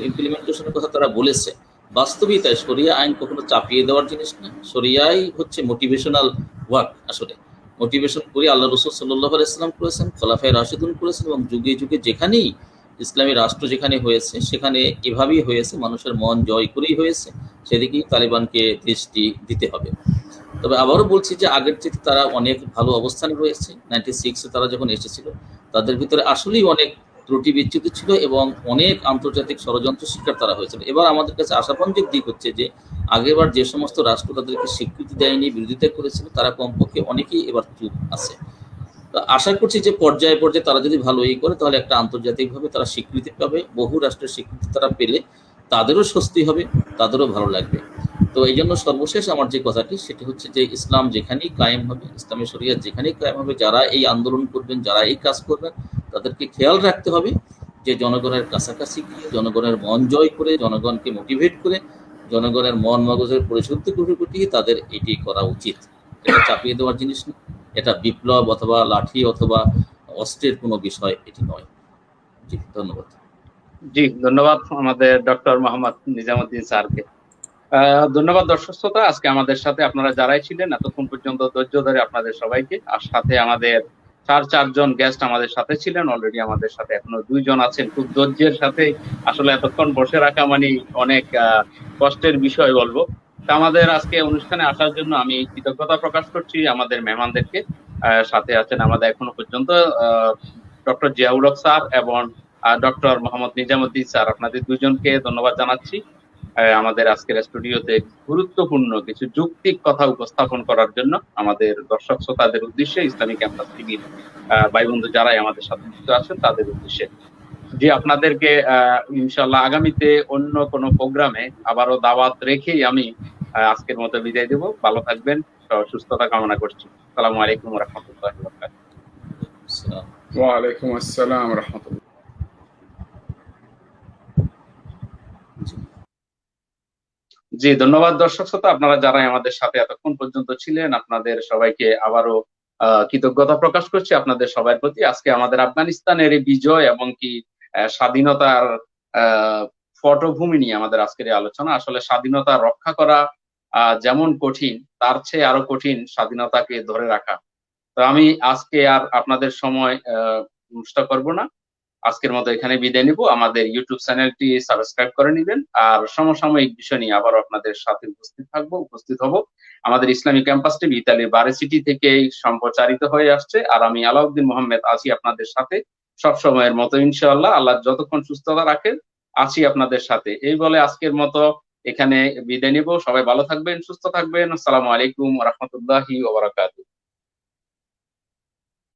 ইমপ্লিমেন্টেশনের কথা তারা বলেছে। বাস্তবেই তাই, শরিয়া আইন কখনো চাপিয়ে দেওয়ার জিনিস না, শরিয়াই হচ্ছে মোটিভেশনাল ওয়ার্ক। আসলে মোটিভেশন করে আল্লাহ রসুল সাল্লাল্লাহু আলাইহি ওয়াসাল্লাম করেছেন, খোলাফায়ে রাশিদুন করেছেন, এবং যুগে যুগে যেখানেই ইসলামী রাষ্ট্র যেখানে হয়েছে সেখানে এভাবেই হয়েছে, মানুষের মন জয় করেই হয়েছে। সেদিকেই তালেবানকে দৃষ্টি দিতে হবে। তবে আবারও বলছি যে আগের থেকে তারা অনেক ভালো অবস্থানে রয়েছে। 96-এ তারা যখন এসেছিল, তাদের ভিতরে আসলেই অনেক ত্রুটি বিচ্যুতি ছিল এবং অনেক আন্তর্জাতিক ষড়যন্ত্র শিকার তারা হয়েছিল। এবার আমাদের কাছে আশাব্যঞ্জক দিক হচ্ছে যে আগেরবার যে সমস্ত রাষ্ট্র তাদেরকে স্বীকৃতি দেয়নি, বিরোধিতা করেছিল, তারা কমপক্ষে অনেকেই এবার চুপ আছে। আশা করছি যে পর্যায়ে পর্যায়ে তারা যদি ভালো করে, তাহলে একটা আন্তর্জাতিকভাবে তারা স্বীকৃতি পাবে। বহু রাষ্ট্রের স্বীকৃতি তারা পেলে তাদেরও স্বস্তি হবে, তাদেরও ভালো লাগবে। তো এই জন্য সর্বশেষ আমার যে কথাটি, সেটি হচ্ছে যে ইসলাম যেখানেই কায়েম হবে, ইসলামী শরিয়ত যেখানেই কায়েম হবে, যারা এই আন্দোলন করবেন, যারা এই কাজ করবেন, তাদেরকে খেয়াল রাখতে হবে যে জনগণের কাছাকাছি গিয়ে, জনগণের মন জয় করে, জনগণকে মোটিভেট করে, জনগণের মন মগজের পরিশুদ্ধ ঘটিয়ে তাদের এটি করা উচিত। এটা চাপিয়ে দেওয়ার জিনিস না, এটা বিপ্লব অথবা লাঠি অথবা অস্ত্রের কোনো বিষয় এটি নয়। জি ধন্যবাদ। জি ধন্যবাদ আমাদের ডক্টর মোহাম্মদ নিজামুদ্দিন স্যারকে। ধন্যবাদ দর্শক শ্রোতা, আজকে আমাদের সাথে আপনারা যারাই ছিলেন এতক্ষণ পর্যন্ত ধৈর্য ধরে, আপনাদের সবাইকে, আর সাথে আমাদের চারজন গেস্ট আমাদের সাথে ছিলেন, অলরেডি আমাদের সাথে এখনো 2 জন আছেন। খুব ধৈর্যের সাথে আসলে এতক্ষণ বসে রাখা মানে অনেক কষ্টের বিষয় বলবো। তা আমাদের আজকে অনুষ্ঠানে আসার জন্য আমি কৃতজ্ঞতা প্রকাশ করছি আমাদের মেহমানদেরকে। সাথে আছেন আমাদের এখনো পর্যন্ত ডক্টর জিয়াউল হক স্যার এবং ডক্টর মোহাম্মদ নিজামুদ্দিন স্যার, আপনাদের দুজনকে ধন্যবাদ জানাচ্ছি আমাদের আজকের স্টুডিওতে গুরুত্বপূর্ণ কিছু যৌক্তিক কথা উপস্থাপন করার জন্য আমাদের দর্শক শ্রোতাদের উদ্দেশ্যে, ইসলামিক ক্যাম্পাস টিভির ভাই বন্ধু যারাই আমাদের সাথে যুক্ত আছেন তাদের উদ্দেশ্যে। জি, আপনাদেরকে ইনশাল্লাহ আগামীতে অন্য কোনো প্রোগ্রামে আবারও দাওয়াত রেখেই আমি আজকের মতো বিদায় দেব। ভালো থাকবেন, সুস্থতা কামনা করছি। আসসালামু আলাইকুম ওয়া রাহমাতুল্লাহি ওয়া বারাকাতুহু। ওয়ালাইকুম আসসালাম রহমতুল্লাহ। জি, ধন্যবাদ দর্শক শ্রোতা, আপনারা যারা আমাদের সাথে এতক্ষণ পর্যন্ত ছিলেন, আপনাদের সবাইকে আবারও কৃতজ্ঞতা প্রকাশ করছি আপনাদের সবার প্রতি। আজকে আমাদের আফগানিস্তানের এই বিজয় এবং কি স্বাধীনতার পটভূমি নিয়ে আমাদের আজকের এই আলোচনা। আসলে স্বাধীনতা রক্ষা করা যেমন কঠিন, তার চেয়ে আরো কঠিন স্বাধীনতাকে ধরে রাখা। তো আমি আজকে আর আপনাদের সময় নষ্ট করব না, আজকের মতো এখানে বিদায় নিব। আমাদের ইউটিউব চ্যানেলটি সাবস্ক্রাইব করে নেবেন, আর সমসাময়িক বিষয় নিয়ে আবার আপনাদের সাথে উপস্থিত হব। আমাদের ইসলামিক ক্যাম্পাস টিভি ইতালির বারে সিটি থেকে সম্প্রচারিত হয়ে আসছে, আর আমি আলাউদ্দিন মোহাম্মদ আছি আপনাদের সাথে সব সময়ের মতো ইনশাআল্লাহ। আল্লাহ যতক্ষণ সুস্থতা রাখেন আছি আপনাদের সাথে। এই বলে আজকের মতো এখানে বিদায় নিব। সবাই ভালো থাকবেন, সুস্থ থাকবেন। আসসালামু আলাইকুম ওয়া রাহমাতুল্লাহি ওয়া বারাকাতুহু।